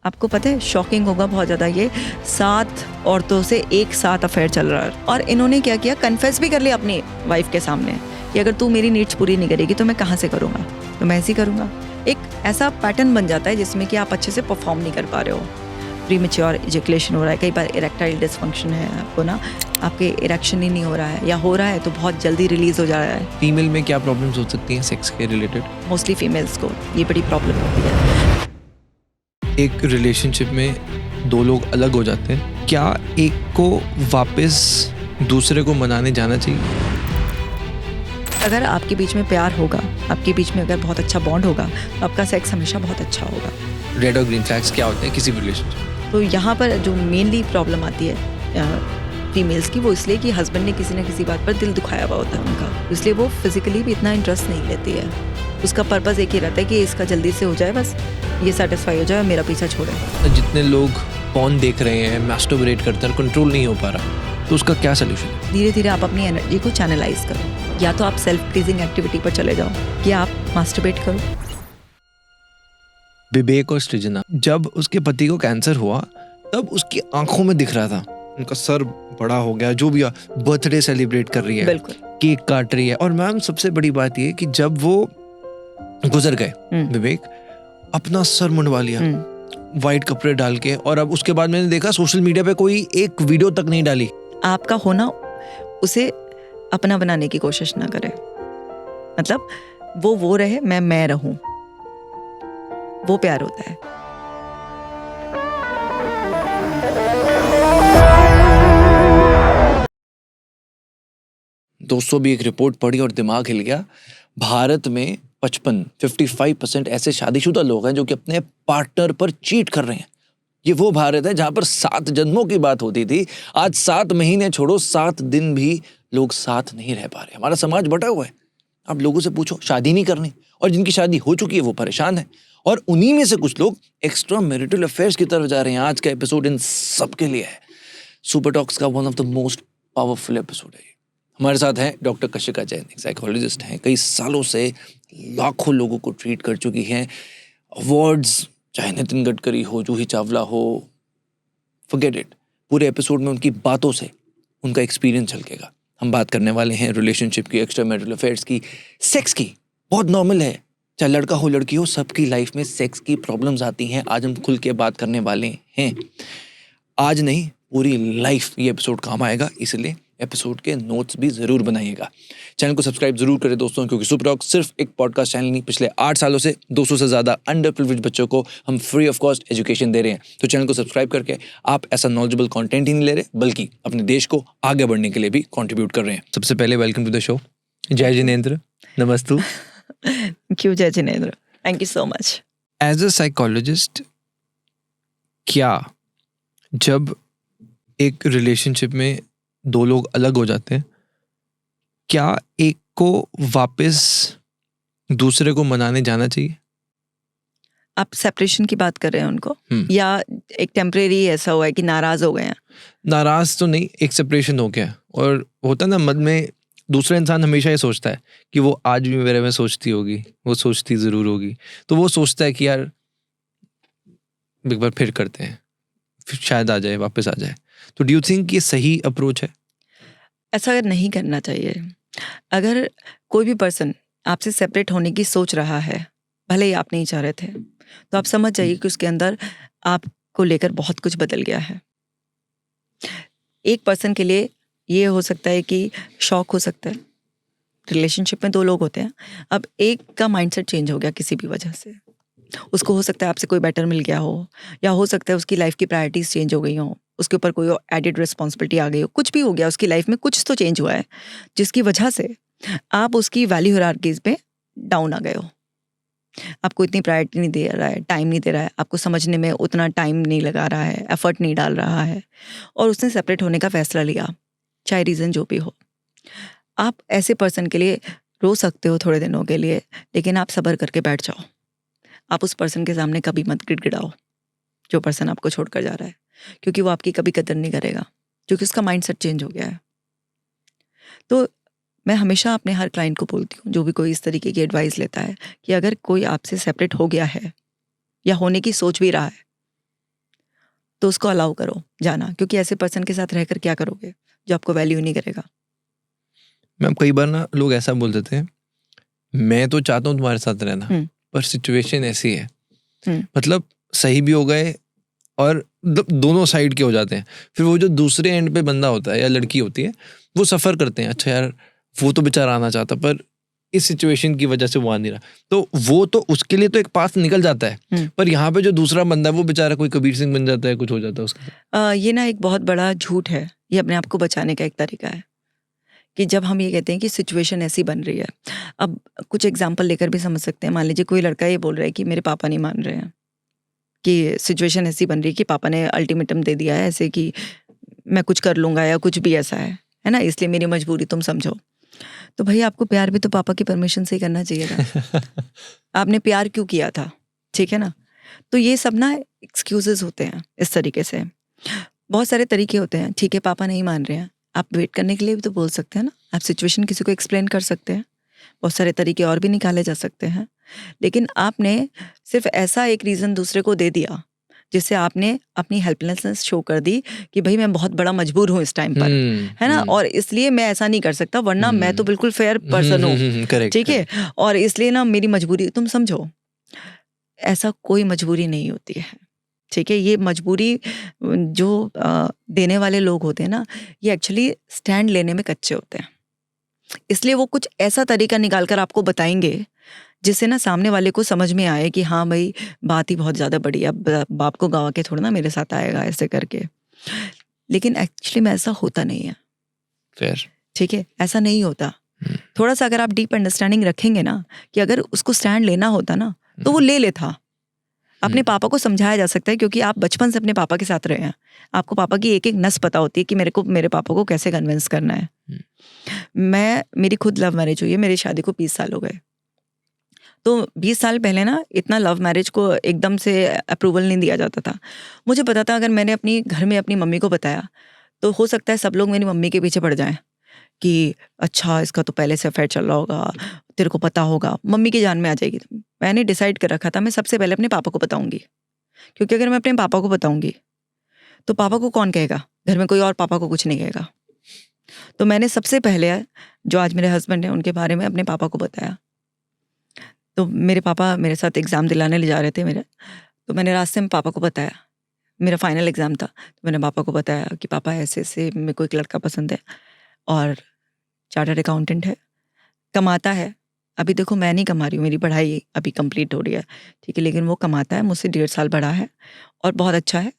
आपको पता है शॉकिंग होगा बहुत ज़्यादा, ये 7 औरतों से एक साथ अफेयर चल रहा है और इन्होंने क्या किया, कन्फेस भी कर लिया अपनी वाइफ के सामने कि अगर तू मेरी नीड्स पूरी नहीं करेगी तो मैं कहाँ से करूँगा, तो मैं ऐसे ही करूँगा। एक ऐसा पैटर्न बन जाता है जिसमें कि आप अच्छे से परफॉर्म नहीं कर पा रहे हो, प्रीमेच्योर इजैकुलेशन हो रहा है, कई बार इरेक्टाइल डिसफंक्शन है, आपको ना आपके इरेक्शन ही नहीं हो रहा है या हो रहा है तो बहुत जल्दी रिलीज हो जा रहा है। फीमेल में क्या प्रॉब्लम्स हो सकती हैं सेक्स के रिलेटेड? मोस्टली फीमेल्स को ये बड़ी प्रॉब्लम होती है। एक रिलेशनशिप में दो लोग अलग हो जाते हैं, क्या एक को वापस दूसरे को मनाने जाना चाहिए? अगर आपके बीच में प्यार होगा, आपके बीच में अगर बहुत अच्छा बॉन्ड होगा तो आपका सेक्स हमेशा बहुत अच्छा होगा। रेड और ग्रीन फ्लैग्स क्या होते हैं किसी भी रिलेशनशिप? तो यहाँ पर जो मेनली प्रॉब्लम आती है फीमेल्स की, वो इसलिए कि हस्बैंड ने किसी न किसी बात पर दिल दुखाया हुआ होता है उनका, इसलिए वो फिजिकली भी इतना इंटरेस्ट नहीं लेती है। उसका पर्पस एक ही रहता है कि इसका जल्दी से हो जाए, बस ये सेटिस्फाई हो जाए और मेरा पीछा छोड़े। जितने लोग पॉर्न देख रहे हैं, मैस्टरबेट करते हैं, कंट्रोल नहीं हो पा रहा, तो उसका क्या सोल्यूशन है? धीरे धीरे आप अपनी एनर्जी को चैनलाइज करो, या तो आप सेल्फ प्लीजिंग एक्टिविटी पर चले जाओ या आप मास्टरबेट करो। विवेक और सृजना, जब उसके पति को कैंसर हुआ तब उसकी आंखों में दिख रहा था, उनका सर बड़ा हो गया, जो भी बर्थडे सेलिब्रेट कर रही है, बिल्कुल केक काट रही है। और मैम सबसे बड़ी बात ये कि जब वो गुजर गए, विवेक अपना सर मुंडवा लिया वाइट कपड़े डाल के, और अब उसके बाद मैंने देखा सोशल मीडिया पे कोई एक वीडियो तक नहीं डाली। आपका होना उसे अपना बनाने की कोशिश ना करे, मतलब वो रहे, मैं रहूं, वो प्यार होता है। दोस्तों भी एक रिपोर्ट पढ़ी और दिमाग हिल गया। भारत में 55% ऐसे शादीशुदा लोग हैं जो कि अपने पार्टनर पर चीट कर रहे हैं। ये वो भारत है जहां पर 7 जन्मों की बात होती थी, आज 7 महीने छोड़ो 7 दिन भी लोग साथ नहीं रह पा रहे। हमारा समाज बटा हुआ है। आप लोगों से पूछो, शादी नहीं करनी, और जिनकी शादी हो चुकी है वो परेशान है, और उन्हीं में से कुछ लोग एक्स्ट्रा मैरिटल अफेयर्स की तरफ जा रहे हैं। आज का एपिसोड इन सब के लिए है। सुपर टॉक्स का one of the most powerful episode है। हमारे साथ हैं डॉक्टर कशिका जैन, एक साइकोलॉजिस्ट हैं, कई सालों से लाखों लोगों को ट्रीट कर चुकी हैं। अवार्ड्स, चाहे नितिन गडकरी हो, जूही चावला हो, फॉरगेट इट। पूरे एपिसोड में उनकी बातों से उनका एक्सपीरियंस झलकेगा। हम बात करने वाले हैं रिलेशनशिप की, एक्स्ट्रा मैरिटल अफेयर्स की, सेक्स की। बहुत नॉर्मल है, चाहे लड़का हो लड़की हो, सबकी लाइफ में सेक्स की प्रॉब्लम्स आती हैं। आज हम खुल के बात करने वाले हैं। आज नहीं, पूरी लाइफ ये एपिसोड काम आएगा, इसलिए एपिसोड के नोट्स भी जरूर बनाइएगा। चैनल को सब्सक्राइब जरूर करें दोस्तों, क्योंकि सुपर टॉक सिर्फ एक पॉडकास्ट चैनल नहीं, पिछले 8 सालों से 200 से ज्यादा अंडर प्रिविलेज्ड बच्चों को हम फ्री ऑफ कॉस्ट एजुकेशन दे रहे हैं। तो चैनल को सब्सक्राइब करके आप ऐसा नॉलेजेबल कंटेंट ही नहीं ले रहे, बल्कि अपने देश को आगे बढ़ने के लिए भी कंट्रीब्यूट कर रहे हैं। सबसे पहले वेलकम टू द शो जय जिनेंद्र। नमस्ते। क्यों जय जिनेंद्र, thank you so much. As a psychologist, क्या जब एक रिलेशनशिप में दो लोग अलग हो जाते हैं, क्या एक को वापस दूसरे को मनाने जाना चाहिए? आप सेपरेशन की बात कर रहे हैं उनको, या एक टेम्परेरी ऐसा हुआ है कि नाराज हो गए हैं? नाराज तो नहीं, एक सेपरेशन हो गया, और होता ना मन में, दूसरा इंसान हमेशा ये सोचता है कि वो आज भी मेरे में सोचती होगी, वो सोचती जरूर होगी, तो वो सोचता है कि यार एक बार फिर करते हैं, फिर शायद आ जाए, वापस आ जाए। तो डू यू थिंक ये सही अप्रोच है? ऐसा नहीं करना चाहिए। अगर कोई भी पर्सन आपसे सेपरेट होने की सोच रहा है, भले ही आप नहीं चाह रहे थे, तो आप समझ जाइए कि उसके अंदर आपको लेकर बहुत कुछ बदल गया है। एक पर्सन के लिए ये हो सकता है कि शॉक हो सकता है। रिलेशनशिप में 2 लोग होते हैं, अब एक का माइंडसेट चेंज हो गया किसी भी वजह से। उसको हो सकता है आपसे कोई बेटर मिल गया हो, या हो सकता है उसकी लाइफ की प्रायोरिटीज चेंज हो गई हो, उसके ऊपर कोई एडेड रिस्पॉन्सिबिलिटी आ गई हो, कुछ भी हो गया उसकी लाइफ में, कुछ तो चेंज हुआ है जिसकी वजह से आप उसकी वैल्यू हायरार्कीज पे डाउन आ गए हो। आपको इतनी प्रायोरिटी नहीं दे रहा है, टाइम नहीं दे रहा है, आपको समझने में उतना टाइम नहीं लगा रहा है, एफर्ट नहीं डाल रहा है, और उसने सेपरेट होने का फैसला लिया, चाहे रीज़न जो भी हो। आप ऐसे पर्सन के लिए रो सकते हो थोड़े दिनों के लिए, लेकिन आप सब्र करके बैठ जाओ। आप उस पर्सन के सामने कभी मत गिड़गिड़ाओ जो पर्सन आपको छोड़कर जा रहा है, क्योंकि वो आपकी कभी कदर नहीं करेगा, क्योंकि उसका माइंडसेट चेंज हो गया है। तो मैं हमेशा अपने हर क्लाइंट को बोलती हूँ, जो भी कोई इस तरीके की एडवाइस लेता है, कि अगर कोई आपसे सेपरेट हो गया है या होने की सोच भी रहा है, तो उसको अलाउ करो जाना, क्योंकि ऐसे पर्सन के साथ रहकर क्या करोगे जो आपको वैल्यू नहीं करेगा। मैम कई बार ना लोग ऐसा बोल देते हैं, मैं तो चाहता हूँ तुम्हारे साथ रहना, पर सिचुएशन ऐसी है, मतलब सही भी हो गए और दोनों साइड के हो जाते हैं, फिर वो जो दूसरे एंड पे बंदा होता है या लड़की होती है वो सफ़र करते हैं, अच्छा यार वो तो बेचारा आना चाहता पर इस सिचुएशन की वजह से वो आ नहीं रहा, तो वो तो उसके लिए तो एक पाथ निकल जाता है, पर यहाँ पे जो दूसरा बंदा है वो बेचारा कोई कबीर सिंह बन जाता है, कुछ हो जाता है उसका। ये ना एक बहुत बड़ा झूठ है, ये अपने आप को बचाने का एक तरीका है कि जब हम ये कहते हैं कि सिचुएशन ऐसी बन रही है, अब कुछ एग्जांपल लेकर भी समझ सकते हैं। मान लीजिए कोई लड़का ये बोल रहा है कि मेरे पापा नहीं मान रहे हैं, कि सिचुएशन ऐसी बन रही है कि पापा ने अल्टीमेटम दे दिया है ऐसे कि मैं कुछ कर लूँगा या कुछ भी ऐसा है ना, इसलिए मेरी मजबूरी तुम समझो। तो भाई आपको प्यार भी तो पापा की परमिशन से ही करना चाहिए था। आपने प्यार क्यों किया था, ठीक है ना। तो ये सब ना एक्सक्यूजेस होते हैं इस तरीके से। बहुत सारे तरीके होते हैं, ठीक है पापा नहीं मान रहे हैं, आप वेट करने के लिए भी तो बोल सकते हैं ना, आप सिचुएशन किसी को एक्सप्लेन कर सकते हैं, बहुत सारे तरीके और भी निकाले जा सकते हैं। लेकिन आपने सिर्फ ऐसा एक रीज़न दूसरे को दे दिया जिससे आपने अपनी हेल्पलेसनेस शो कर दी कि भाई मैं बहुत बड़ा मजबूर हूँ इस टाइम पर, है ना, और इसलिए मैं ऐसा नहीं कर सकता, वरना मैं तो बिल्कुल फेयर पर्सन हूँ, ठीक है, और इसलिए ना मेरी मजबूरी तुम समझो। ऐसा कोई मजबूरी नहीं होती है, ठीक है। ये मजबूरी जो देने वाले लोग होते हैं ना, ये एक्चुअली स्टैंड लेने में कच्चे होते हैं, इसलिए वो कुछ ऐसा तरीका निकाल कर आपको बताएंगे जिससे ना सामने वाले को समझ में आए कि हाँ भाई बात ही बहुत ज़्यादा बड़ी है, अब बाप को गवा के थोड़ा ना मेरे साथ आएगा ऐसे करके। लेकिन एक्चुअली में ऐसा होता नहीं है, ठीक है, ऐसा नहीं होता। थोड़ा सा अगर आप डीप अंडरस्टैंडिंग रखेंगे ना कि अगर उसको स्टैंड लेना होता ना तो वो ले लेता। अपने पापा को समझाया जा सकता है क्योंकि आप बचपन से अपने पापा के साथ रहे हैं, आपको पापा की एक एक नस पता होती है कि मेरे पापा को कैसे कन्विंस करना है। मेरी खुद लव मैरिज हुई है, मेरी शादी को 20 साल हो गए। तो 20 साल पहले ना इतना लव मैरिज को एकदम से अप्रूवल नहीं दिया जाता था। मुझे पता था अगर मैंने अपनी घर में अपनी मम्मी को बताया तो हो सकता है सब लोग मेरी मम्मी के पीछे पड़ जाएं कि अच्छा इसका तो पहले से अफेयर चल रहा होगा, तेरे को पता होगा, मम्मी की जान में आ जाएगी। मैंने डिसाइड कर रखा था मैं सबसे पहले अपने पापा को बताऊंगी, क्योंकि अगर मैं अपने पापा को बताऊंगी तो पापा को कौन कहेगा, घर में कोई और पापा को कुछ नहीं कहेगा। तो मैंने सबसे पहले जो आज मेरे हस्बैंड हैं उनके बारे में अपने पापा को बताया। तो मेरे पापा मेरे साथ एग्ज़ाम दिलाने ले जा रहे थे मेरे, तो मैंने रास्ते में पापा को बताया, मेरा फाइनल एग्ज़ाम था, तो मैंने पापा को बताया कि पापा ऐसे ऐसे मेरे को एक लड़का पसंद है और चार्टर्ड अकाउंटेंट है, कमाता है। अभी देखो मैं नहीं कमा रही हूँ, मेरी पढ़ाई अभी कंप्लीट हो रही है, ठीक है, लेकिन वो कमाता है, मुझसे 1.5 साल बड़ा है और बहुत अच्छा है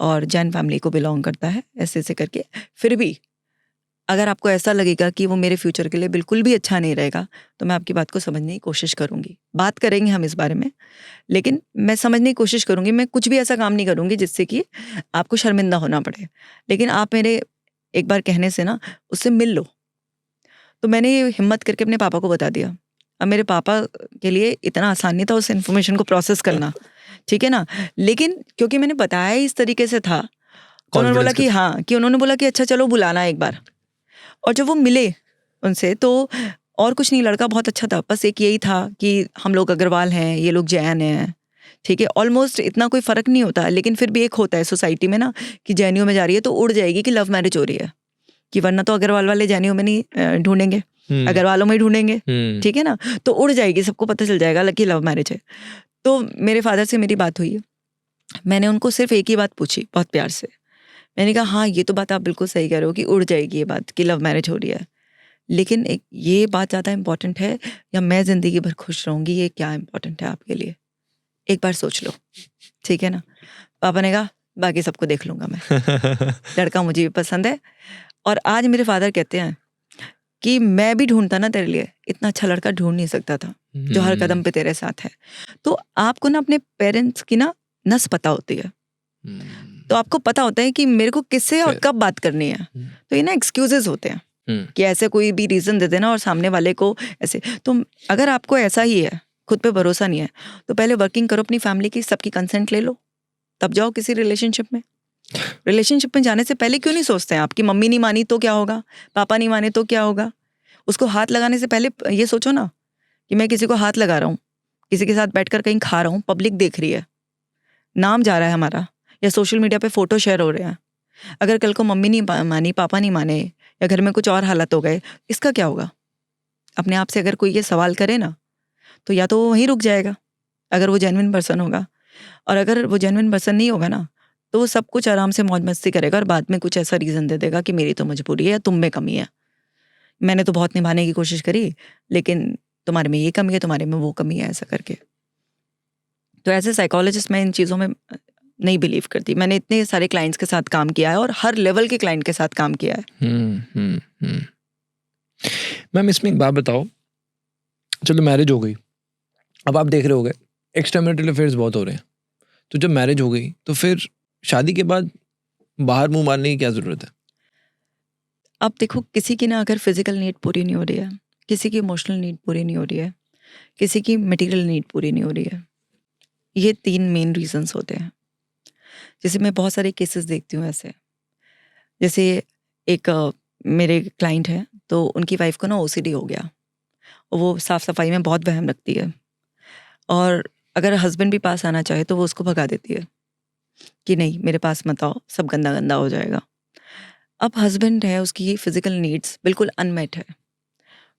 और जैन फैमिली को बिलोंग करता है, ऐसे ऐसे करके। फिर भी अगर आपको ऐसा लगेगा कि वो मेरे फ्यूचर के लिए बिल्कुल भी अच्छा नहीं रहेगा तो मैं आपकी बात को समझने की कोशिश करूँगी, बात करेंगे हम इस बारे में, लेकिन मैं समझने की कोशिश करूँगी। मैं कुछ भी ऐसा काम नहीं करूँगी जिससे कि आपको शर्मिंदा होना पड़े, लेकिन आप मेरे एक बार कहने से ना उससे मिल लो। तो मैंने ये हिम्मत करके अपने पापा को बता दिया। अब मेरे पापा के लिए इतना आसान नहीं था उस इन्फॉर्मेशन को प्रोसेस करना, ठीक है ना, लेकिन क्योंकि मैंने बताया इस तरीके से था तो उन्होंने बोला कि हाँ, कि उन्होंने बोला कि अच्छा चलो बुलाना एक बार। और जब वो मिले उनसे तो और कुछ नहीं, लड़का बहुत अच्छा था, बस एक यही था कि हम लोग अग्रवाल हैं, ये लोग जैन हैं, ठीक है, ऑलमोस्ट इतना कोई फ़र्क नहीं होता, लेकिन फिर भी एक होता है सोसाइटी में ना कि जैनियों में जा रही है तो उड़ जाएगी कि लव मैरिज हो रही है, कि वरना तो अग्रवाल वाले जैनियों में नहीं ढूंढेंगे, अग्रवालों में ही ढूंढेंगे, ठीक है ना, तो उड़ जाएगी, सबको पता चल जाएगा कि लव मैरिज है। तो मेरे फादर से मेरी बात हुई, मैंने उनको सिर्फ एक ही बात पूछी बहुत प्यार से, मैंने कहा हाँ ये तो बात आप बिल्कुल सही कह रहे हो कि उड़ जाएगी ये बात कि लव मैरिज हो रही है, लेकिन एक ये बात ज़्यादा इम्पोर्टेंट है या मैं ज़िंदगी भर खुश रहूँगी, ये क्या इम्पोर्टेंट है आपके लिए, एक बार सोच लो, ठीक है ना। पापा ने कहा बाकी सबको देख लूँगा मैं, लड़का मुझे भी पसंद है। और आज मेरे फादर कहते हैं कि मैं भी ढूंढता ना तेरे लिए, इतना अच्छा लड़का ढूंढ नहीं सकता था जो हर कदम पे तेरे साथ है। तो आपको ना अपने पेरेंट्स की ना नस पता होती है, तो आपको पता होता है कि मेरे को किससे और कब बात करनी है। तो ये ना एक्सक्यूजेस होते हैं कि ऐसे कोई भी रीज़न दे देना और सामने वाले को ऐसे। तो अगर आपको ऐसा ही है, खुद पे भरोसा नहीं है, तो पहले वर्किंग करो अपनी फैमिली की, सबकी कंसेंट ले लो, तब जाओ किसी रिलेशनशिप में। रिलेशनशिप में जाने से पहले क्यों नहीं सोचते हैं आपकी मम्मी नहीं मानी तो क्या होगा, पापा नहीं माने तो क्या होगा। उसको हाथ लगाने से पहले ये सोचो ना कि मैं किसी को हाथ लगा रहा हूँ, किसी के साथ बैठकर कहीं खा रहा हूँ, पब्लिक देख रही है, नाम जा रहा है हमारा, या सोशल मीडिया पे फ़ोटो शेयर हो रहे हैं। अगर कल को मम्मी नहीं मानी, पापा नहीं माने या घर में कुछ और हालात हो गए, इसका क्या होगा? अपने आप से अगर कोई ये सवाल करे ना, तो या तो वो वहीं रुक जाएगा, अगर वो जेन्युइन पर्सन होगा, और अगर वो जेन्युइन पर्सन नहीं होगा ना, तो वो सब कुछ आराम से मौज-मस्ती करेगा और बाद में कुछ ऐसा रीज़न दे देगा कि मेरी तो मजबूरी है या तुम में कमी है। मैंने तो बहुत निभाने की कोशिश करी, लेकिन तुम्हारे में ये कमी है, तुम्हारे में वो कमी है, ऐसा करके। तो एज़ ए साइकोलॉजिस्ट मैं इन चीज़ों में नहीं बिलीव करती। मैंने इतने सारे क्लाइंट्स के साथ काम किया है और हर लेवल के क्लाइंट के साथ काम किया है। मैम इसमें एक बात बताओ, चलो मैरिज हो गई, अब आप देख रहे होगे एक्स्ट्रा मैरिटल अफेयर्स बहुत हो रहे हैं, तो जब मैरिज हो गई तो फिर शादी के बाद बाहर मुंह मारने की क्या ज़रूरत है? अब देखो, किसी की ना अगर फिजिकल नीड पूरी नहीं हो रही है, किसी की इमोशनल नीड पूरी नहीं हो रही है, किसी की मटेरियल नीड पूरी नहीं हो रही है, ये 3 मेन रीजंस होते हैं। जैसे मैं बहुत सारे केसेस देखती हूँ ऐसे। जैसे एक मेरे क्लाइंट हैं, तो उनकी वाइफ को ना ओसीडी हो गया और वो साफ सफाई में बहुत वहम रखती है, और अगर हस्बैंड भी पास आना चाहे तो वो उसको भगा देती है कि नहीं मेरे पास मत आओ, सब गंदा गंदा हो जाएगा। अब हस्बैंड है, उसकी फिजिकल नीड्स बिल्कुल अनमेट है,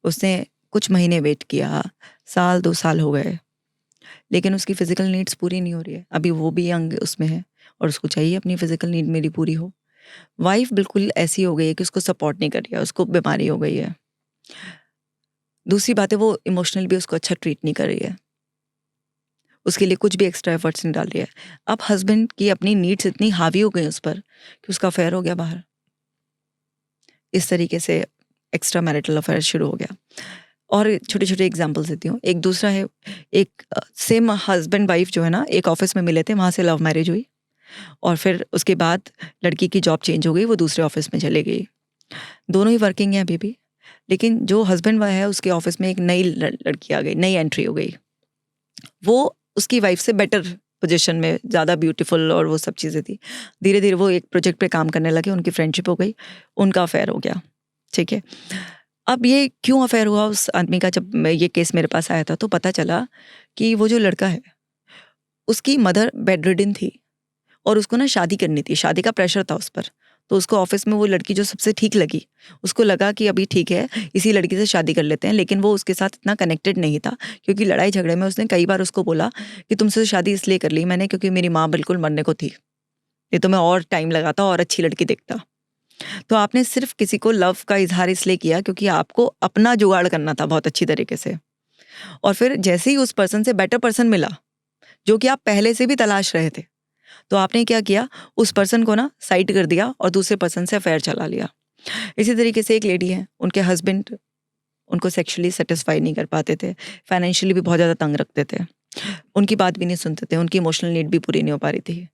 उसने कुछ महीने वेट किया, साल 2 साल हो गए, लेकिन उसकी फिजिकल नीड्स पूरी नहीं हो रही है। अभी वो भी यंग उसमें है और उसको चाहिए अपनी फिजिकल नीड मेरी पूरी हो। वाइफ बिल्कुल ऐसी हो गई है कि उसको सपोर्ट नहीं कर रही है, उसको बीमारी हो गई है। दूसरी बात है, वो इमोशनल भी उसको अच्छा ट्रीट नहीं कर रही है, उसके लिए कुछ भी एक्स्ट्रा एफर्ट्स नहीं डाल रही है। अब हस्बैंड की अपनी नीड्स इतनी हावी हो गई उस पर कि उसका अफेयर हो गया बाहर। इस तरीके से एक्स्ट्रा मैरिटल अफेयर शुरू हो गया। और छोटे छोटे एग्जाम्पल्स देती हूँ। एक दूसरा है, एक सेम हस्बैंड वाइफ जो है ना, एक ऑफिस में मिले थे, वहाँ से लव मैरिज हुई और फिर उसके बाद लड़की की जॉब चेंज हो गई, वो दूसरे ऑफिस में चले गई। दोनों ही वर्किंग है अभी भी, लेकिन जो हस्बैंड वाइफ है उसके ऑफिस में एक नई लड़की आ गई, नई एंट्री हो गई। वो उसकी वाइफ से बेटर पोजीशन में, ज़्यादा ब्यूटीफुल और वो सब चीज़ें थी। धीरे धीरे वो एक प्रोजेक्ट पे काम करने लगे, उनकी फ्रेंडशिप हो गई, उनका अफेयर हो गया। ठीक है, अब ये क्यों अफेयर हुआ उस आदमी का? जब ये केस मेरे पास आया था तो पता चला कि वो जो लड़का है, उसकी मदर बेड रिडन थी और उसको ना शादी करनी थी, शादी का प्रेशर था उस पर। तो उसको ऑफिस में वो लड़की जो सबसे ठीक लगी, उसको लगा कि अभी ठीक है, इसी लड़की से शादी कर लेते हैं, लेकिन वो उसके साथ इतना कनेक्टेड नहीं था, क्योंकि लड़ाई झगड़े में उसने कई बार उसको बोला कि तुमसे शादी इसलिए कर ली मैंने क्योंकि मेरी माँ बिल्कुल मरने को थी, नहीं तो मैं और टाइम लगाता और अच्छी लड़की देखता। तो आपने सिर्फ किसी को लव का इजहार इसलिए किया क्योंकि आपको अपना जुगाड़ करना था बहुत अच्छी तरीके से, और फिर जैसे ही उस पर्सन से बेटर पर्सन मिला जो कि आप पहले से भी तलाश रहे थे, तो आपने क्या किया, उस पर्सन को ना साइड कर दिया और दूसरे पर्सन से अफेयर चला लिया। इसी तरीके से एक लेडी है, उनके हस्बैंड उनको सेक्सुअली सेटिस्फाई नहीं कर पाते थे, फाइनेंशियली भी बहुत ज़्यादा तंग रखते थे, उनकी बात भी नहीं सुनते थे, उनकी इमोशनल नीड भी पूरी नहीं हो पा रही थी।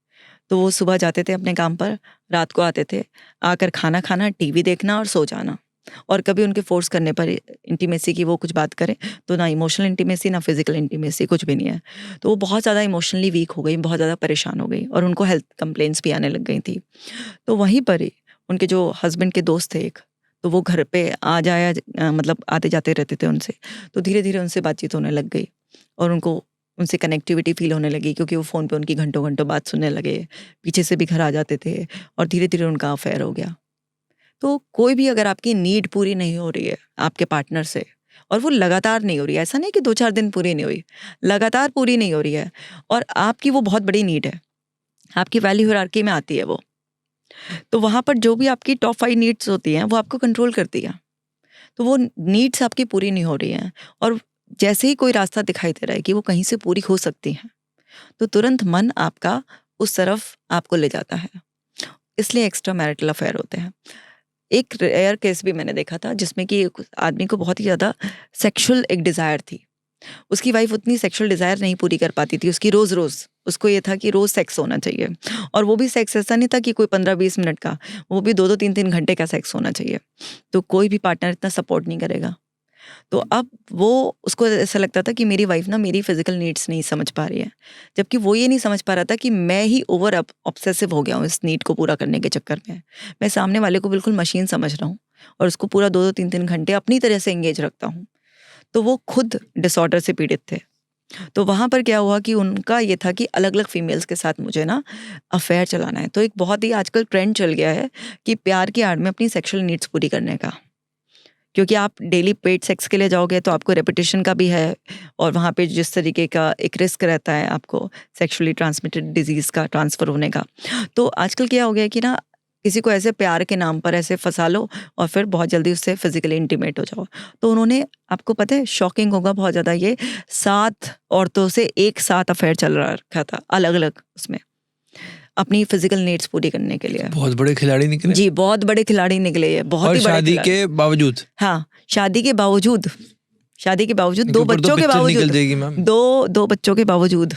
तो वो सुबह जाते थे अपने काम पर, रात को आते थे, आकर खाना खाना, टीवी देखना और सो जाना। और कभी उनके फोर्स करने पर इंटीमेसी की वो कुछ बात करें तो ना इमोशनल इंटीमेसी ना फिजिकल इंटीमेसी, कुछ भी नहीं है। तो वो बहुत ज़्यादा इमोशनली वीक हो गई, बहुत ज़्यादा परेशान हो गई और उनको हेल्थ कंप्लेंट्स भी आने लग गई थी। तो वहीं पर ही उनके जो हस्बैंड के दोस्त थे एक, तो वो घर पे आ जाया मतलब आते जाते रहते थे उनसे, तो धीरे धीरे उनसे बातचीत होने लग गई और उनको उनसे कनेक्टिविटी फील होने लगी, क्योंकि वो फ़ोन पे उनकी घंटों घंटों बात सुनने लगे, पीछे से भी घर आ जाते थे और धीरे धीरे उनका अफेयर हो गया। तो कोई भी अगर आपकी नीड पूरी नहीं हो रही है आपके पार्टनर से, और वो लगातार नहीं हो रही है, ऐसा नहीं कि 2-4 दिन पूरी नहीं हुई, लगातार पूरी नहीं हो रही है, और आपकी वो बहुत बड़ी नीड है, आपकी वैल्यू हायरार्की में आती है वो, तो वहाँ पर जो भी आपकी टॉप 5 नीड्स होती हैं वो आपको कंट्रोल करती है। तो वो नीड्स आपकी पूरी नहीं हो रही हैं और जैसे ही कोई रास्ता दिखाई दे रहा है कि वो कहीं से पूरी हो सकती हैं, तो तुरंत मन आपका उस तरफ आपको ले जाता है। इसलिए एक्स्ट्रा मैरिटल अफेयर होते हैं। एक रेयर केस भी मैंने देखा था जिसमें कि एक आदमी को बहुत ही ज़्यादा सेक्सुअल एक डिज़ायर थी। उसकी वाइफ उतनी सेक्सुअल डिज़ायर नहीं पूरी कर पाती थी उसकी रोज़-रोज़। उसको ये था कि रोज़ सेक्स होना चाहिए, और वो भी सेक्स ऐसा नहीं था कि कोई 15-20 मिनट का, वो भी 2-2 3-3 घंटे का सेक्स होना चाहिए। तो कोई भी पार्टनर इतना सपोर्ट नहीं करेगा। तो अब वो, उसको ऐसा लगता था कि मेरी वाइफ ना मेरी फिजिकल नीड्स नहीं समझ पा रही है, जबकि वो ये नहीं समझ पा रहा था कि मैं ही ओवर ऑब्सेसिव हो गया हूँ इस नीड को पूरा करने के चक्कर में। मैं सामने वाले को बिल्कुल मशीन समझ रहा हूँ और उसको पूरा 2-2 3-3 घंटे अपनी तरह से एंगेज रखता हूँ। तो वो खुद डिसऑर्डर से पीड़ित थे। तो वहाँ पर क्या हुआ कि उनका ये था कि अलग अलग फीमेल्स के साथ मुझे ना अफेयर चलाना है। तो एक बहुत ही आजकल ट्रेंड चल गया है कि प्यार की आड़ में अपनी सेक्सुअल नीड्स पूरी करने का, क्योंकि आप डेली पेड सेक्स के लिए जाओगे तो आपको रेपिटेशन का भी है, और वहाँ पे जिस तरीके का एक रिस्क रहता है आपको सेक्सुअली ट्रांसमिटेड डिजीज़ का ट्रांसफ़र होने का। तो आजकल क्या हो गया कि ना किसी को ऐसे प्यार के नाम पर ऐसे फंसा लो और फिर बहुत जल्दी उससे फिजिकली इंटीमेट हो जाओ। तो उन्होंने, आपको पता है शॉकिंग होगा बहुत ज़्यादा, ये 7 औरतों से एक साथ अफेयर चल रखा था, अलग अलग उसमें, अपनी फिजिकल नीड्स पूरी करने के लिए। बहुत बड़े खिलाड़ी निकले जी, बहुत बड़े खिलाड़ी निकले ये, बहुत और ही बड़े शादी खिलाड़ी। के बावजूद। हाँ, शादी के बावजूद इनके 2 ऊपर तो बच्चों के पिक्चर निकल बावजूद, जाएगी मैम। 2 बच्चों के बावजूद,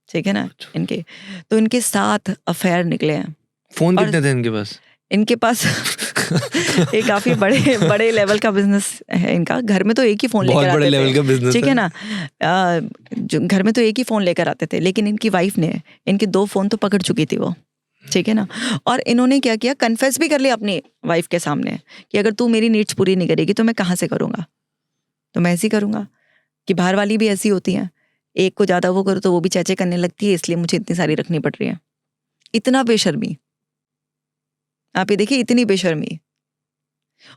ठीक है ना इनके, तो इनके 7 अफेयर निकले हैं। फोन और कितने थे इनके पास? इनके पास एक काफी बड़े लेवल का बिजनेस है इनका। घर में तो एक ही फोन बहुत लेकर बड़े आते लेवल थे, का बिजनेस ठीक है ना। जो घर में तो एक ही फोन लेकर आते थे, लेकिन इनकी वाइफ ने इनके 2 फोन तो पकड़ चुकी थी वो, ठीक है ना। और इन्होंने क्या किया, कन्फेस भी कर लिया अपनी वाइफ के सामने कि अगर तू मेरी नीड्स पूरी नहीं करेगी तो मैं कहाँ से करूँगा, तो मैं ऐसे ही करूँगा। कि बाहर वाली भी ऐसी होती हैं, एक को ज़्यादा वो करो तो वो भी चेचे करने लगती है, इसलिए मुझे इतनी सारी रखनी पड़ रही है। इतना बेशर्मी, आप ये देखिए, इतनी बेशर्मी।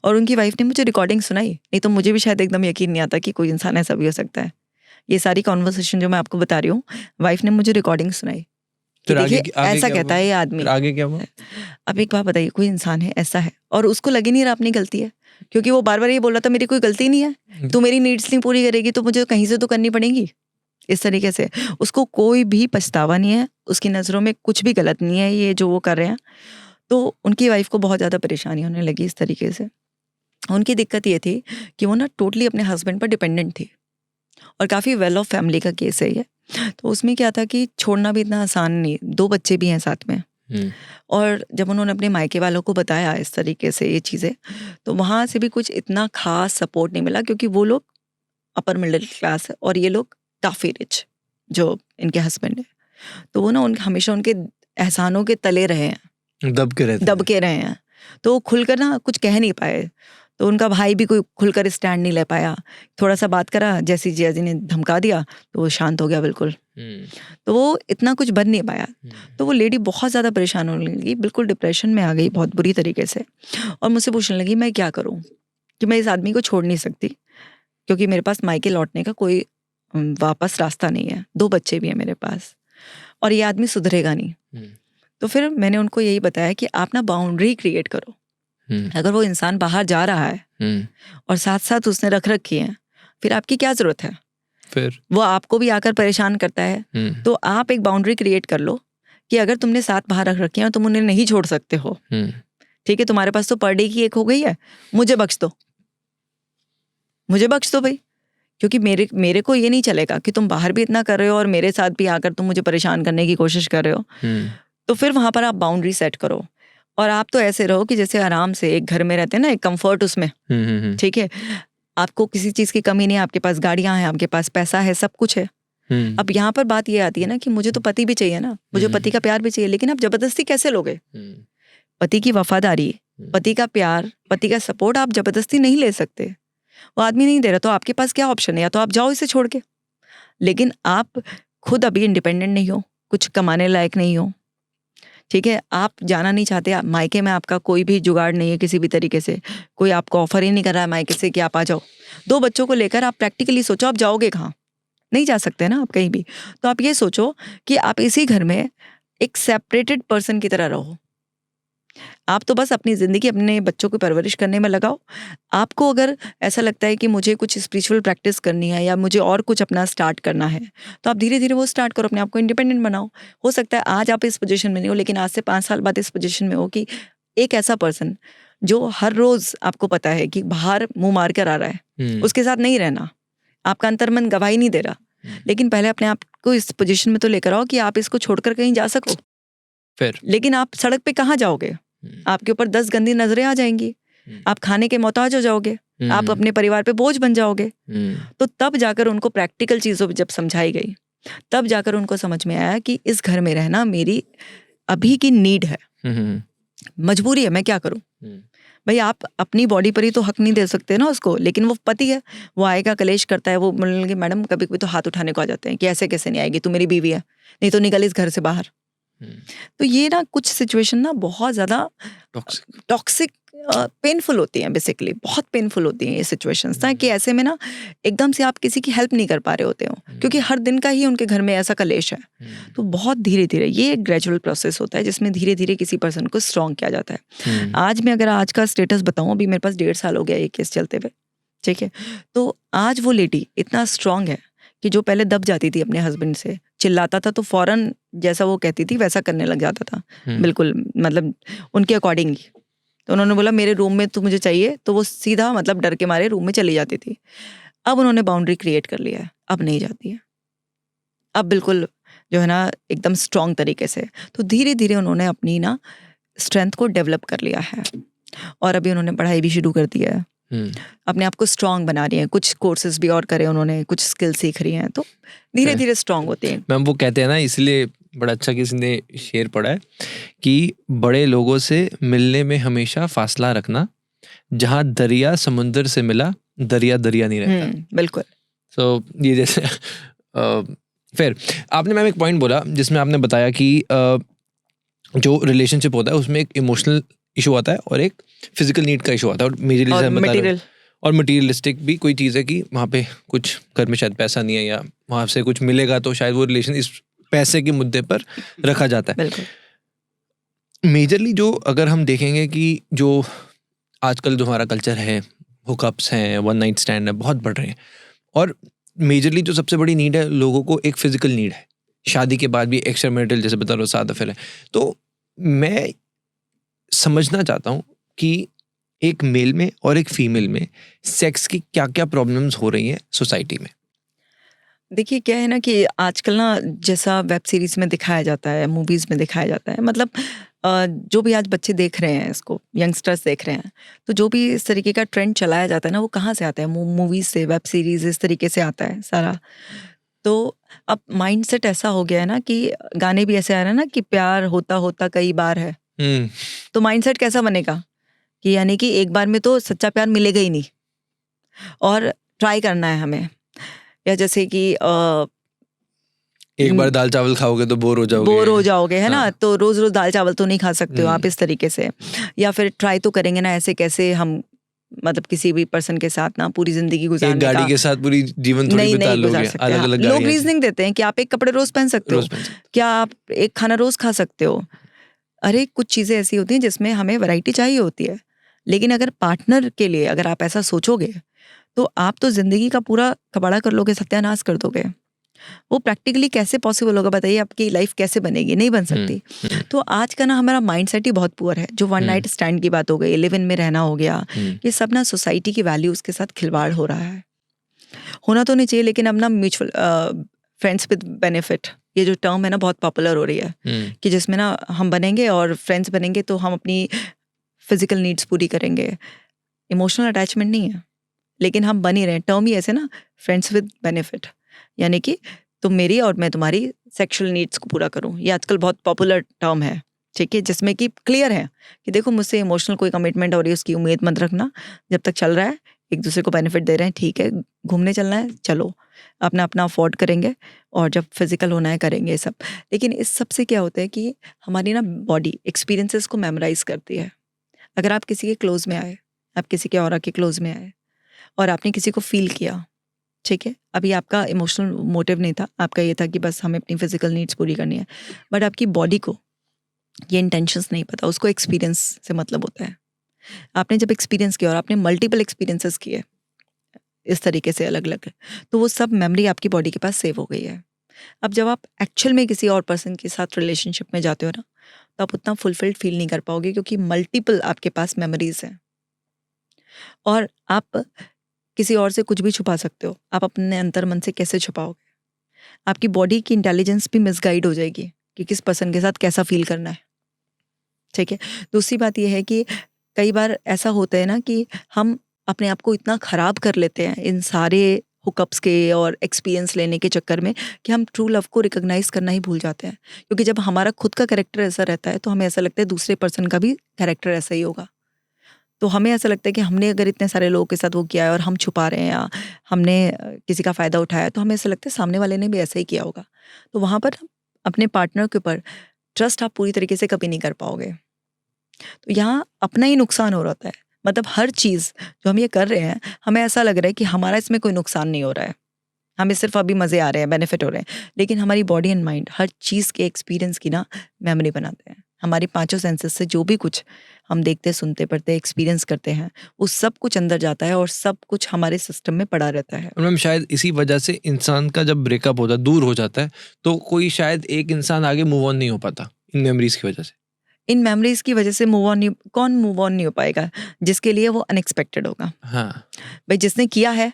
और उनकी वाइफ ने मुझे रिकॉर्डिंग सुनाई, नहीं तो मुझे भी शायद एकदम यकीन नहीं आता कि कोई इंसान ऐसा भी हो सकता है। ये सारी कॉन्वर्सेशन जो मैं आपको बता रही हूँ, वाइफ ने मुझे रिकॉर्डिंग सुनाई कि फिर देखिए आगे ऐसा क्या कहता हुआ? है ये आदमी। फिर आगे क्या हुआ? अब एक बात बताइए, कोई इंसान है ऐसा है और उसको लगे नहीं रहा अपनी गलती है, क्योंकि वो बार बार ये बोल रहा था मेरी कोई गलती नहीं है, तू मेरी नीड्स नहीं पूरी करेगी तो मुझे कहीं से तो करनी पड़ेगी। इस तरीके से उसको कोई भी पछतावा नहीं है, उसकी नज़रों में कुछ भी गलत नहीं है ये जो वो कर रहे हैं। तो उनकी वाइफ को बहुत ज़्यादा परेशानी होने लगी इस तरीके से। उनकी दिक्कत ये थी कि वो ना टोटली अपने हस्बैंड पर डिपेंडेंट थी, और काफ़ी वेल ऑफ फैमिली का केस है ये। तो उसमें क्या था कि छोड़ना भी इतना आसान नहीं, 2 बच्चे भी हैं साथ में। और जब उन्होंने अपने मायके वालों को बताया इस तरीके से ये चीज़ें, तो वहाँ से भी कुछ इतना खास सपोर्ट नहीं मिला, क्योंकि वो लोग अपर मिडिल क्लास है और ये लोग काफ़ी रिच, जो इनके हस्बैंड है। तो वो ना हमेशा उनके एहसानों के तले रहे हैं, दब के रहे हैं। तो वो खुलकर ना कुछ कह नहीं पाए। तो उनका भाई भी कोई खुलकर स्टैंड नहीं ले पाया। थोड़ा सा बात करा, जैसी जिया जी ने धमका दिया तो वो शांत हो गया बिल्कुल। तो वो इतना कुछ बन नहीं पाया। तो वो लेडी बहुत ज़्यादा परेशान होने लगी, बिल्कुल डिप्रेशन में आ गई बहुत बुरी तरीके से, और मुझसे पूछने लगी मैं क्या करूँ, कि मैं इस आदमी को छोड़ नहीं सकती, क्योंकि मेरे पास मायके लौटने का कोई वापस रास्ता नहीं है, 2 बच्चे भी हैं मेरे पास, और ये आदमी सुधरेगा नहीं। तो फिर मैंने उनको यही बताया कि आप ना बाउंड्री क्रिएट करो। अगर वो इंसान बाहर जा रहा है और साथ साथ उसने रख रखी है, फिर आपकी क्या जरूरत है, फिर वो आपको भी आकर परेशान करता है। तो आप एक बाउंड्री क्रिएट कर लो कि अगर तुमने साथ बाहर रख रखी है और तुम उन्हें नहीं छोड़ सकते हो, ठीक है, तुम्हारे पास तो पर डे की एक हो गई है, मुझे बख्श दो भाई, क्योंकि मेरे को ये नहीं चलेगा कि तुम बाहर भी इतना कर रहे हो और मेरे साथ भी आकर तुम मुझे परेशान करने की कोशिश कर रहे हो। तो फिर वहां पर आप बाउंड्री सेट करो, और आप तो ऐसे रहो कि जैसे आराम से एक घर में रहते हैं ना, एक कंफर्ट उसमें, ठीक है, आपको किसी चीज की कमी नहीं है, आपके पास गाड़ियां हैं, आपके पास पैसा है, सब कुछ है। अब यहाँ पर बात ये आती है ना कि मुझे तो पति भी चाहिए ना, मुझे पति का प्यार भी चाहिए, लेकिन आप जबरदस्ती कैसे लोगे? पति की वफादारी, पति का प्यार, पति का सपोर्ट आप जबरदस्ती नहीं ले सकते। वो आदमी नहीं दे रहा, तो आपके पास क्या ऑप्शन है? या तो आप जाओ इसे छोड़ के, लेकिन आप खुद अभी इंडिपेंडेंट नहीं हो, कुछ कमाने लायक नहीं हो, ठीक है, आप जाना नहीं चाहते, मायके में आपका कोई भी जुगाड़ नहीं है, किसी भी तरीके से कोई आपको ऑफर ही नहीं कर रहा है मायके से कि आप आ जाओ। 2 बच्चों को लेकर आप प्रैक्टिकली सोचो, आप जाओगे कहाँ? नहीं जा सकते ना आप कहीं भी। तो आप ये सोचो कि आप इसी घर में एक सेपरेटेड पर्सन की तरह रहो। आप तो बस अपनी ज़िंदगी अपने बच्चों की परवरिश करने में लगाओ। आपको अगर ऐसा लगता है कि मुझे कुछ स्पिरिचुअल प्रैक्टिस करनी है या मुझे और कुछ अपना स्टार्ट करना है, तो आप धीरे धीरे वो स्टार्ट करो, अपने आप को इंडिपेंडेंट बनाओ। हो सकता है आज आप इस पोजीशन में नहीं हो, लेकिन आज से 5 साल बाद इस पोजीशन में हो कि एक ऐसा पर्सन जो हर रोज आपको पता है कि बाहर मुंह मार कर आ रहा है, उसके साथ नहीं रहना। आपका अंतर्मन गवाही नहीं दे रहा, लेकिन पहले अपने आप को इस पोजीशन में तो लेकर आओ कि आप इसको छोड़कर कहीं जा सको। फिर लेकिन आप सड़क पे कहाँ जाओगे? आपके ऊपर 10 गंदी नजरें आ जाएंगी, आप खाने के मोहताज हो जाओगे, आप अपने परिवार पे बोझ बन जाओगे। तो तब जाकर उनको प्रैक्टिकल चीजों जब समझाई गई, तब जाकर उनको समझ में आया कि इस घर में रहना मेरी अभी की नीड है, मजबूरी है, मैं क्या करूं? भाई आप अपनी बॉडी पर ही तो हक नहीं दे सकते ना उसको, लेकिन वो पति है, वो आएगा, कलेश करता है, वो बोलेंगे मैडम कभी कभी तो हाथ उठाने को आ जाते हैं कि ऐसे कैसे नहीं आएगी, तू मेरी बीवी है, नहीं तो निकल इस घर से बाहर। तो ये ना कुछ सिचुएशन ना बहुत ज़्यादा टॉक्सिक पेनफुल होती हैं, बेसिकली बहुत पेनफुल होती हैं ये सिचुएशंस ना, कि ऐसे में ना एकदम से आप किसी की हेल्प नहीं कर पा रहे होते हो, क्योंकि हर दिन का ही उनके घर में ऐसा कलेश है। तो बहुत धीरे धीरे ये एक ग्रेजुअल प्रोसेस होता है जिसमें धीरे धीरे किसी पर्सन को स्ट्रॉन्ग किया जाता है। आज मैं अगर आज का स्टेटस बताऊं, अभी मेरे पास 1.5 साल हो गया ये केस चलते हुए, ठीक है, तो आज वो लेडी इतना स्ट्रांग है कि जो पहले दब जाती थी अपने हस्बैंड से, चिल्लाता था तो फौरन जैसा वो कहती थी वैसा करने लग जाता था, बिल्कुल मतलब उनके अकॉर्डिंग ही। तो उन्होंने बोला मेरे रूम में तो मुझे चाहिए, तो वो सीधा मतलब डर के मारे रूम में चली जाती थी। अब उन्होंने बाउंड्री क्रिएट कर लिया है, अब नहीं जाती है, अब बिल्कुल जो है ना एकदम स्ट्रांग तरीके से। तो धीरे धीरे उन्होंने अपनी ना स्ट्रेंथ को डेवलप कर लिया है, और अभी उन्होंने पढ़ाई भी शुरू कर दी है, अपने आप को स्ट्रांग बना रही हैं, कुछ कोर्सेज भी और करे उन्होंने, कुछ स्किल सीख रही हैं, तो धीरे धीरे स्ट्रांग होती हैं। मैम वो कहते हैं ना, इसलिए बड़ा अच्छा किसी ने शेर पढ़ा है कि बड़े लोगों से मिलने में हमेशा फासला रखना, जहाँ दरिया समुंदर से मिला दरिया दरिया नहीं रहता। बिल्कुल। सो ये जैसे फिर आपने मैम एक पॉइंट बोला जिसमें आपने बताया कि जो रिलेशनशिप होता है उसमें एक इमोशनल इशू आता है और एक फिजिकल नीड का इशू आता है, और मेजरली और मटीरियलिस्टिक भी कोई चीज़ है कि वहाँ पे कुछ घर में शायद पैसा नहीं है या वहाँ से कुछ मिलेगा तो शायद वो रिलेशन इस पैसे के मुद्दे पर रखा जाता है। मेजरली जो अगर हम देखेंगे कि जो आजकल जो हमारा कल्चर है, हुकअप्स हैं, वन नाइट स्टैंड है, बहुत बढ़ रहे हैं, और मेजरली जो सबसे बड़ी नीड है लोगों को एक फिजिकल नीड है, शादी के बाद भी एक्स्ट्रा मैरिटल जैसे बता रहे हो 7 अफेयर है। तो मैं समझना चाहता हूँ कि एक मेल में और एक फीमेल में सेक्स की क्या क्या प्रॉब्लम्स हो रही हैं सोसाइटी में। देखिए क्या है ना कि आजकल ना जैसा वेब सीरीज में दिखाया जाता है, मूवीज में दिखाया जाता है, मतलब जो भी आज बच्चे देख रहे हैं इसको, यंगस्टर्स देख रहे हैं, तो जो भी इस तरीके का ट्रेंड चलाया जाता है ना, वो कहाँ से आता है? मूवीज से, वेब सीरीज, इस तरीके से आता है सारा। तो अब माइंडसेट ऐसा हो गया है ना कि गाने भी ऐसे आ रहे हैं ना कि प्यार होता होता कई बार है। तो माइंडसेट कैसा बनेगा कि यानी कि एक बार में तो सच्चा प्यार मिलेगा ही नहीं, और ट्राई करना है हमें, या जैसे कि एक बार दाल चावल खाओगे तो बोर हो जाओगे, है ना, तो रोज रोज दाल चावल तो नहीं खा सकते हो आप इस तरीके से। या फिर ट्राई तो करेंगे ना, ऐसे कैसे हम मतलब किसी भी पर्सन के साथ ना पूरी जिंदगी गुजारने का, एक गाड़ी के साथ पूरी जीवन थोड़ी बिता लोगे, अलग-अलग लोग रीजनिंग देते हैं कि आप एक कपड़े रोज पहन सकते हो, क्या आप एक खाना रोज खा सकते हो? अरे कुछ चीजें ऐसी होती हैं जिसमें हमें वैरायटी चाहिए होती है, लेकिन अगर पार्टनर के लिए अगर आप ऐसा सोचोगे तो आप तो जिंदगी का पूरा कबाड़ा कर लोगे, सत्यानाश कर दोगे। वो प्रैक्टिकली कैसे पॉसिबल होगा बताइए? आपकी लाइफ कैसे बनेगी? नहीं बन सकती। तो आज का ना हमारा माइंडसेट ही बहुत पुअर है। जो वन नाइट स्टैंड की बात हो गई, लिव इन में रहना हो गया, ये सब ना सोसाइटी की वैल्यूज के साथ खिलवाड़ हो रहा है। होना तो नहीं चाहिए, लेकिन अब ना म्यूचुअल फ्रेंड्स विद बेनिफिट, ये जो टर्म है ना बहुत पॉपुलर हो रही है, कि जिसमें ना हम बनेंगे और फ्रेंड्स बनेंगे तो हम अपनी फिजिकल नीड्स पूरी करेंगे, इमोशनल अटैचमेंट नहीं है, लेकिन हम बन ही रहे हैं। टर्म ही ऐसे ना, फ्रेंड्स विद बेनिफिट, यानी कि तुम मेरी और मैं तुम्हारी सेक्सुअल नीड्स को पूरा करूं। ये आजकल बहुत पॉपुलर टर्म है, ठीक है, जिसमें कि क्लियर है कि देखो मुझसे इमोशनल कोई कमिटमेंट हो रही है उसकी उम्मीद मत रखना, जब तक चल रहा है एक दूसरे को बेनिफिट दे रहे हैं, ठीक है, घूमने चलना है चलो, अपना अपना अफोर्ड करेंगे, और जब फिजिकल होना है करेंगे ये सब। लेकिन इस सब से क्या होता है कि हमारी ना बॉडी एक्सपीरियंसेस को मेमोराइज करती है। अगर आप किसी के क्लोज में आए, आप किसी के ऑरा के क्लोज में आए और आपने किसी को फील किया, ठीक है, अभी आपका इमोशनल मोटिव नहीं था, आपका ये था कि बस हमें अपनी फिजिकल नीड्स पूरी करनी है, बट आपकी बॉडी को ये इंटेंशंस नहीं पता, उसको एक्सपीरियंस से मतलब होता है। आपने जब एक्सपीरियंस किया और आपने मल्टीपल एक्सपीरियंसेस किए इस तरीके से अलग अलग, तो वो सब मेमोरी आपकी बॉडी के पास सेव हो गई है। अब जब आप एक्चुअल में किसी और पर्सन के साथ रिलेशनशिप में जाते हो ना, तो आप उतना फुलफिल्ड फील नहीं कर पाओगे, क्योंकि मल्टीपल आपके पास मेमोरीज हैं, और आप किसी और से कुछ भी छुपा सकते हो, आप अपने अंतर मन से कैसे छुपाओगे? आपकी बॉडी की इंटेलिजेंस भी मिसगाइड हो जाएगी कि किस पर्सन के साथ कैसा फील करना है, ठीक है। दूसरी बात यह है कि कई बार ऐसा होता है ना कि हम अपने आप को इतना खराब कर लेते हैं इन सारे हुकअप्स के और एक्सपीरियंस लेने के चक्कर में, कि हम ट्रू लव को रिकॉग्नाइज करना ही भूल जाते हैं। क्योंकि जब हमारा खुद का कैरेक्टर ऐसा रहता है तो हमें ऐसा लगता है दूसरे पर्सन का भी कैरेक्टर ऐसा ही होगा। तो हमें ऐसा लगता है कि हमने अगर इतने सारे लोगों के साथ वो किया है और हम छुपा रहे हैं या हमने किसी का फ़ायदा उठाया, तो हमें ऐसा लगता है सामने वाले ने भी ऐसा ही किया होगा। तो वहाँ पर अपने पार्टनर के ऊपर ट्रस्ट आप पूरी तरीके से कभी नहीं कर पाओगे। तो यहाँ अपना ही नुकसान हो रहा है। मतलब हर चीज़ जो हम ये कर रहे हैं, हमें ऐसा लग रहा है कि हमारा इसमें कोई नुकसान नहीं हो रहा है, हमें सिर्फ अभी मज़े आ रहे हैं, बेनिफिट हो रहे हैं। लेकिन हमारी बॉडी एंड माइंड हर चीज़ के एक्सपीरियंस की ना मेमोरी बनाते हैं। हमारी 5 सेंसेस से जो भी कुछ हम देखते, सुनते, पढ़ते, एक्सपीरियंस करते हैं, वो सब कुछ अंदर जाता है और सब कुछ हमारे सिस्टम में पड़ा रहता है। और मैम शायद इसी वजह से इंसान का जब ब्रेकअप होता है, दूर हो जाता है, तो कोई शायद एक इंसान आगे मूव ऑन नहीं हो पाता इन मेमोरीज की वजह से। इन मेमोरीज की वजह से मूव ऑन नहीं, कौन मूव ऑन नहीं हो पाएगा? जिसके लिए वो अनएक्सपेक्टेड होगा। हाँ भाई जिसने किया है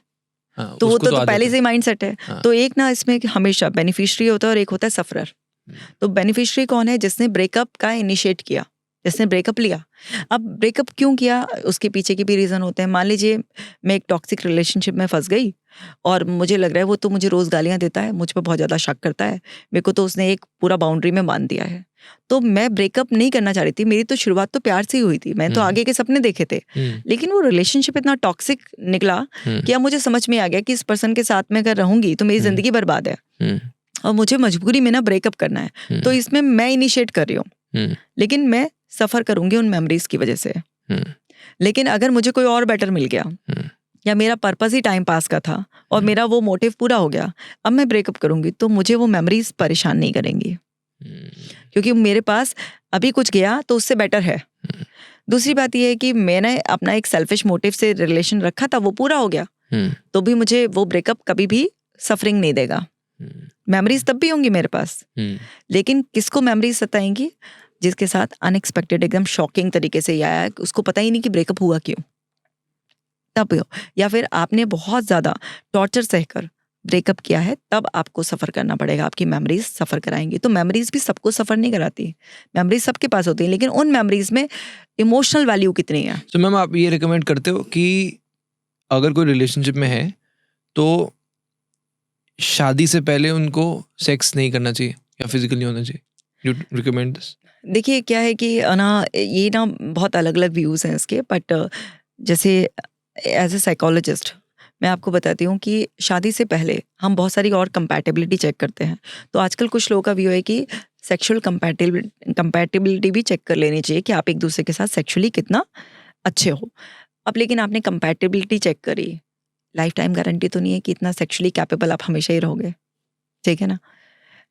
हाँ, तो वो उसको तो आदत पहले है। से ही माइंड सेट है। हाँ। तो एक ना इसमें हमेशा बेनिफिशियरी होता है और एक होता है सफरर। तो बेनिफिशियरी कौन है? जिसने ब्रेकअप का इनिशिएट किया, जिसने ब्रेकअप लिया। अब ब्रेकअप क्यों किया, उसके पीछे के भी रीज़न होते हैं। मान लीजिए मैं एक टॉक्सिक रिलेशनशिप में फंस गई और मुझे लग रहा है वो तो मुझे रोज़ गालियाँ देता है, मुझ पर बहुत ज़्यादा शक करता है, मेरे को तो उसने एक पूरा बाउंड्री में बांध दिया है। तो मैं ब्रेकअप नहीं करना चाह रही थी, मेरी तो शुरुआत तो प्यार से ही हुई थी, मैं तो आगे के सपने देखे थे। लेकिन वो रिलेशनशिप इतना टॉक्सिक निकला कि अब मुझे समझ में आ गया कि इस पर्सन के साथ मैं अगर रहूंगी तो मेरी ज़िंदगी बर्बाद है और मुझे मजबूरी में ना ब्रेकअप करना है। तो इसमें मैं इनिशिएट कर रही हूँ, लेकिन मैं सफ़र करूंगी उन मेमोरीज की वजह से। लेकिन अगर मुझे कोई और बेटर मिल गया या मेरा पर्पस ही टाइम पास का था और मेरा वो मोटिव पूरा हो गया, अब मैं ब्रेकअप करूंगी तो मुझे वो मेमोरीज परेशान नहीं करेंगी, क्योंकि मेरे पास अभी कुछ गया तो उससे बेटर है। दूसरी बात यह है कि मैंने अपना एक सेल्फिश मोटिव से रिलेशन रखा था, वो पूरा हो गया तो भी मुझे वो ब्रेकअप कभी भी सफरिंग नहीं देगा। मेमोरीज तब भी होंगी मेरे पास, लेकिन किसको मेमोरीज सताएंगी? जिसके साथ अनएक्सपेक्टेड एकदम शॉकिंग तरीके से आया, उसको पता ही नहीं कि ब्रेकअप हुआ क्यों, तब हो। या फिर आपने बहुत ज़्यादा टॉर्चर सहकर ब्रेकअप किया है, तब आपको सफ़र करना पड़ेगा, आपकी मेमोरीज सफ़र कराएंगी। तो मेमोरीज भी सबको सफ़र नहीं कराती, मेमोरीज सबके पास होती हैं, लेकिन उन मेमोरीज में इमोशनल वैल्यू कितनी है। तो मैम आप ये रिकमेंड करते हो कि अगर कोई रिलेशनशिप में है तो शादी से पहले उनको सेक्स नहीं करना चाहिए या फिजिकल नहीं होना चाहिए? You recommend this? देखिए क्या है कि ना ये ना बहुत अलग अलग व्यूज़ हैं इसके, बट जैसे एज ए साइकोलॉजिस्ट मैं आपको बताती हूँ कि शादी से पहले हम बहुत सारी और कंपैटिबिलिटी चेक करते हैं। तो आजकल कुछ लोगों का व्यू है कि सेक्सुअल कंपैटिबिलिटी भी चेक कर लेनी चाहिए कि आप एक दूसरे के साथ सेक्सुअली कितना अच्छे हो। अब लेकिन आपने कंपैटिबिलिटी चेक करी, लाइफ टाइम गारंटी तो नहीं है कि इतना सेक्सुअली कैपेबल आप हमेशा ही रहोगे, ठीक है ना?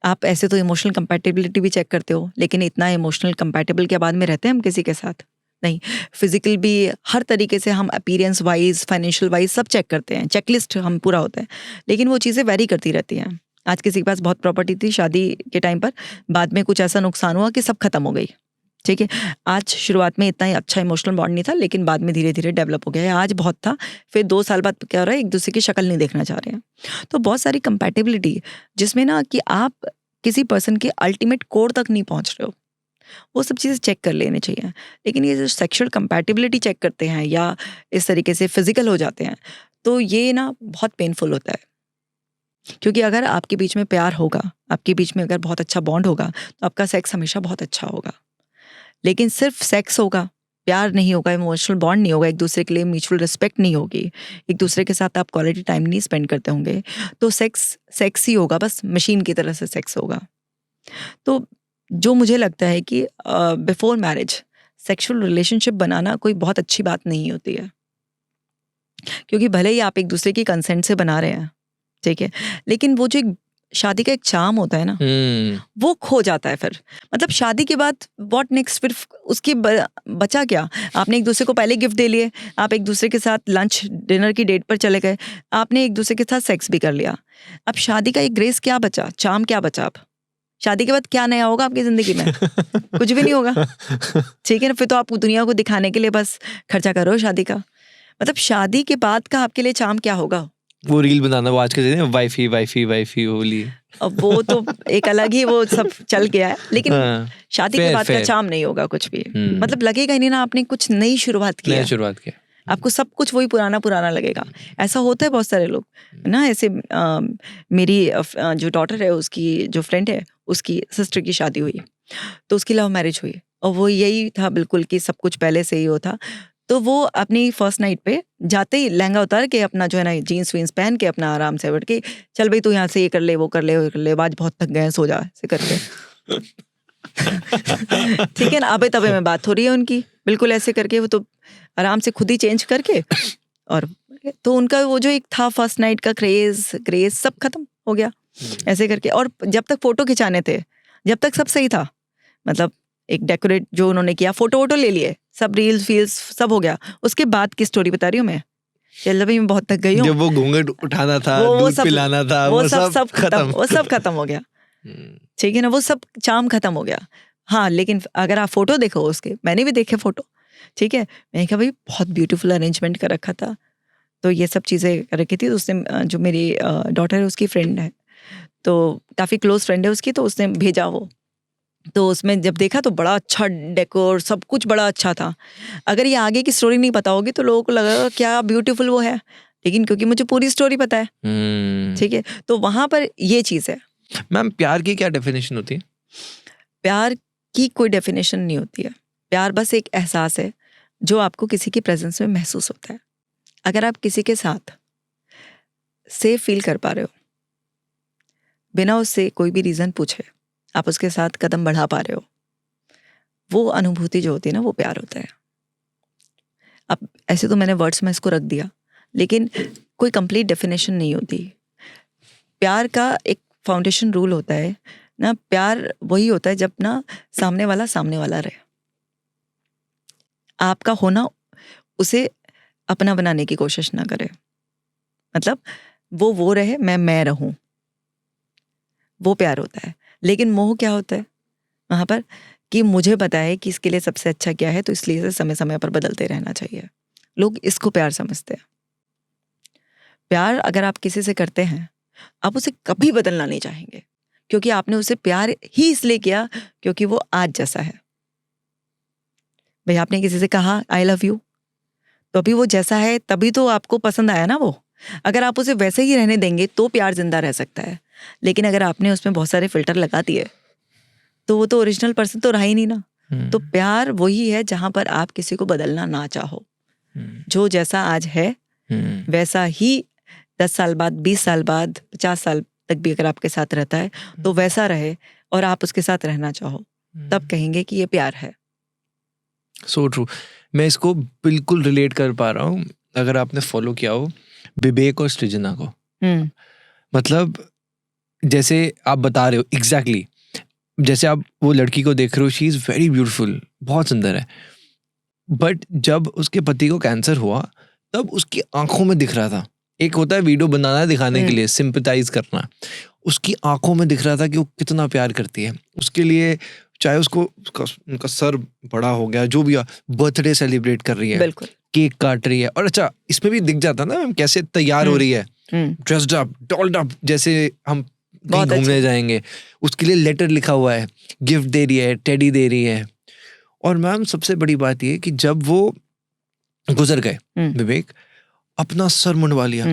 आप ऐसे तो इमोशनल कंपैटिबिलिटी भी चेक करते हो, लेकिन इतना इमोशनल कंपैटिबल क्या बाद में रहते हैं हम किसी के साथ? नहीं। फिजिकल भी हर तरीके से हम अपीयरेंस वाइज, फाइनेंशियल वाइज सब चेक करते हैं, चेकलिस्ट हम पूरा होता है, लेकिन वो चीज़ें वेरी करती रहती हैं। आज किसी के पास बहुत प्रॉपर्टी थी शादी के टाइम पर, बाद में कुछ ऐसा नुकसान हुआ कि सब खत्म हो गई, ठीक है। आज शुरुआत में इतना ही अच्छा इमोशनल बॉन्ड नहीं था, लेकिन बाद में धीरे धीरे डेवलप हो गया है। आज बहुत था, फिर 2 साल बाद क्या हो रहा है, एक दूसरे की शक्ल नहीं देखना चाह रहे हैं। तो बहुत सारी कंपैटिबिलिटी जिसमें ना कि आप किसी पर्सन के अल्टीमेट कोर तक नहीं पहुंच रहे हो, वो सब चीज़ें चेक कर लेनी चाहिए। लेकिन ये जो सेक्सुअल कंपैटिबिलिटी चेक करते हैं या इस तरीके से फिजिकल हो जाते हैं, तो ये ना बहुत पेनफुल होता है, क्योंकि अगर आपके बीच में प्यार होगा, आपके बीच में अगर बहुत अच्छा बॉन्ड होगा, तो आपका सेक्स हमेशा बहुत अच्छा होगा। लेकिन सिर्फ सेक्स होगा, प्यार नहीं होगा, इमोशनल बॉन्ड नहीं होगा, एक दूसरे के लिए म्यूचुअल रिस्पेक्ट नहीं होगी, एक दूसरे के साथ आप क्वालिटी टाइम नहीं स्पेंड करते होंगे, तो सेक्स ही होगा, बस मशीन की तरह से सेक्स होगा। तो जो मुझे लगता है कि बिफोर मैरिज सेक्सुअल रिलेशनशिप बनाना कोई बहुत अच्छी बात नहीं होती है, क्योंकि भले ही आप एक दूसरे की कंसेंट से बना रहे हैं, ठीक है, लेकिन वो जो एक शादी का एक चार्म होता है ना, वो खो जाता है फिर। मतलब शादी के बाद व्हाट नेक्स्ट, फिर उसकी बचा क्या? आपने एक दूसरे को पहले गिफ्ट दे लिए, आप एक दूसरे के साथ लंच डिनर की डेट पर चले गए, आपने एक दूसरे के साथ सेक्स भी कर लिया। अब शादी का एक ग्रेस क्या बचा, चार्म क्या बचा? अब शादी के बाद क्या नया होगा आपकी जिंदगी में? कुछ भी नहीं होगा, ठीक है ना। फिर तो आप दुनिया को दिखाने के लिए बस खर्चा करो शादी का। मतलब शादी के बाद का आपके लिए चार्म क्या होगा? वो रील बनाना, वो आज के दिन वाइफी होली, अब वो तो एक अलग ही वो सब चल गया है, लेकिन शादी के बाद का fair. चार्म नहीं होगा कुछ भी। मतलब लगेगा ही नहीं ना आपने कुछ नई शुरुआत की है, आपको सब कुछ वही पुराना पुराना लगेगा। ऐसा होता है बहुत सारे लोग ना, ऐसे मेरी जो डॉटर है, उसकी जो फ्रेंड है, उसकी सिस्टर की शादी हुई, तो उसकी लव मैरिज हुई और वो यही था बिल्कुल कि सब कुछ पहले से ही हो था। तो वो अपनी फर्स्ट नाइट पे जाते ही लहंगा उतार के अपना जो है ना जीन्स वीन्स पहन के अपना आराम से बैठ के, चल भाई तू यहाँ से ये कर ले वो कर ले वो कर ले, आज बहुत थक गए हैं, सो जा, ऐसे करके ठीक है ना, अबे तबे में बात हो रही है उनकी, बिल्कुल ऐसे करके वो तो आराम से खुद ही चेंज करके, और तो उनका वो जो एक था फर्स्ट नाइट का क्रेज सब खत्म हो गया ऐसे करके। और जब तक फोटो खिंचाने थे, जब तक सब सही था, मतलब एक डेकोरेट जो उन्होंने किया, फोटो वोटो ले लिए, सब रील्स फील्स सब हो गया, उसके बाद की स्टोरी बता रही हूँ मैं। चल भाई मैं बहुत थक गई हूँ, जब वो घूंघट उठाना था, दूध पिलाना था, वो सब खत्म, वो सब खत्म हो गया, ठीक है ना, वो सब चाम खत्म हो गया। हाँ, लेकिन अगर आप फोटो देखो उसके, मैंने भी देखे फोटो, ठीक है, मैंने कहा भाई बहुत ब्यूटीफुल अरेंजमेंट कर रखा था, तो ये सब चीज़ें कर रखी थी। तो उसने, जो मेरी डॉटर है उसकी फ्रेंड है, तो काफ़ी क्लोज फ्रेंड है उसकी, तो उसने भेजा वो, तो उसमें जब देखा तो बड़ा अच्छा डेकोर, सब कुछ बड़ा अच्छा था। अगर ये आगे की स्टोरी नहीं पता होगी तो लोगों को लगेगा क्या ब्यूटीफुल वो है, लेकिन क्योंकि मुझे पूरी स्टोरी पता है, ठीक है, तो वहाँ पर ये चीज़ है। मैम, प्यार की क्या डेफिनेशन होती है? प्यार की कोई डेफिनेशन नहीं होती है, प्यार बस एक एहसास है जो आपको किसी की प्रेजेंस में महसूस होता है। अगर आप किसी के साथ सेफ फील कर पा रहे हो, बिना उससे कोई भी रीज़न पूछे आप उसके साथ कदम बढ़ा पा रहे हो, वो अनुभूति जो होती है ना, वो प्यार होता है। अब ऐसे तो मैंने वर्ड्स में इसको रख दिया, लेकिन कोई कंप्लीट डेफिनेशन नहीं होती। प्यार का एक फाउंडेशन रूल होता है ना, प्यार वही होता है जब ना सामने वाला रहे, आपका होना उसे अपना बनाने की कोशिश ना करे, मतलब वो रहे, मैं रहूं, वो प्यार होता है। लेकिन मोह क्या होता है वहाँ पर, कि मुझे पता है कि इसके लिए सबसे अच्छा क्या है, तो इसलिए इसे समय समय पर बदलते रहना चाहिए। लोग इसको प्यार समझते हैं। प्यार अगर आप किसी से करते हैं, आप उसे कभी बदलना नहीं चाहेंगे, क्योंकि आपने उसे प्यार ही इसलिए किया क्योंकि वो आज जैसा है। भाई आपने किसी से कहा आई लव यू, तो अभी वो जैसा है तभी तो आपको पसंद आया ना वो। अगर आप उसे वैसे ही रहने देंगे तो प्यार जिंदा रह सकता है, लेकिन अगर आपने उसमें बहुत सारे फिल्टर लगा दिए तो वो तो ओरिजिनल पर्सन तो रहा ही नहीं ना। तो प्यार वही है जहां पर आप किसी को बदलना ना चाहो, जो जैसा आज है वैसा ही 10 साल बाद, 20 साल बाद, 50 साल तक भी अगर आपके साथ रहता है तो वैसा रहे, और आप उसके साथ रहना चाहो, तब कहेंगे कि ये प्यार है। So true. मैं इसको बिल्कुल रिलेट कर पा रहा हूँ, अगर आपने फॉलो किया हो विवेक और सृजना को। मतलब जैसे आप बता रहे हो एग्जैक्टली, जैसे आप वो लड़की को देख रहे हो, शी इज़ वेरी ब्यूटीफुल, बहुत सुंदर है, बट जब उसके पति को कैंसर हुआ तब उसकी आंखों में दिख रहा था, एक होता है वीडियो बनाना दिखाने के लिए, सिंपैथाइज करना, उसकी आंखों में दिख रहा था कि वो कितना प्यार करती है उसके लिए, चाहे उसको उनका सर बड़ा हो गया, जो भी, बर्थडे सेलिब्रेट कर रही है, बिल्कुल केक काट रही है, और अच्छा इसमें भी दिख जाता ना मैम कैसे तैयार हो रही है, ड्रेस्ड अप, डॉल्ड अप, जैसे हम कहीं घूमने जाएंगे, उसके लिए लेटर लिखा हुआ है, गिफ्ट दे रही है, टेडी दे रही है। और मैम सबसे बड़ी बात ये कि जब वो गुजर गए, विवेक अपना सर मुंडवा लिया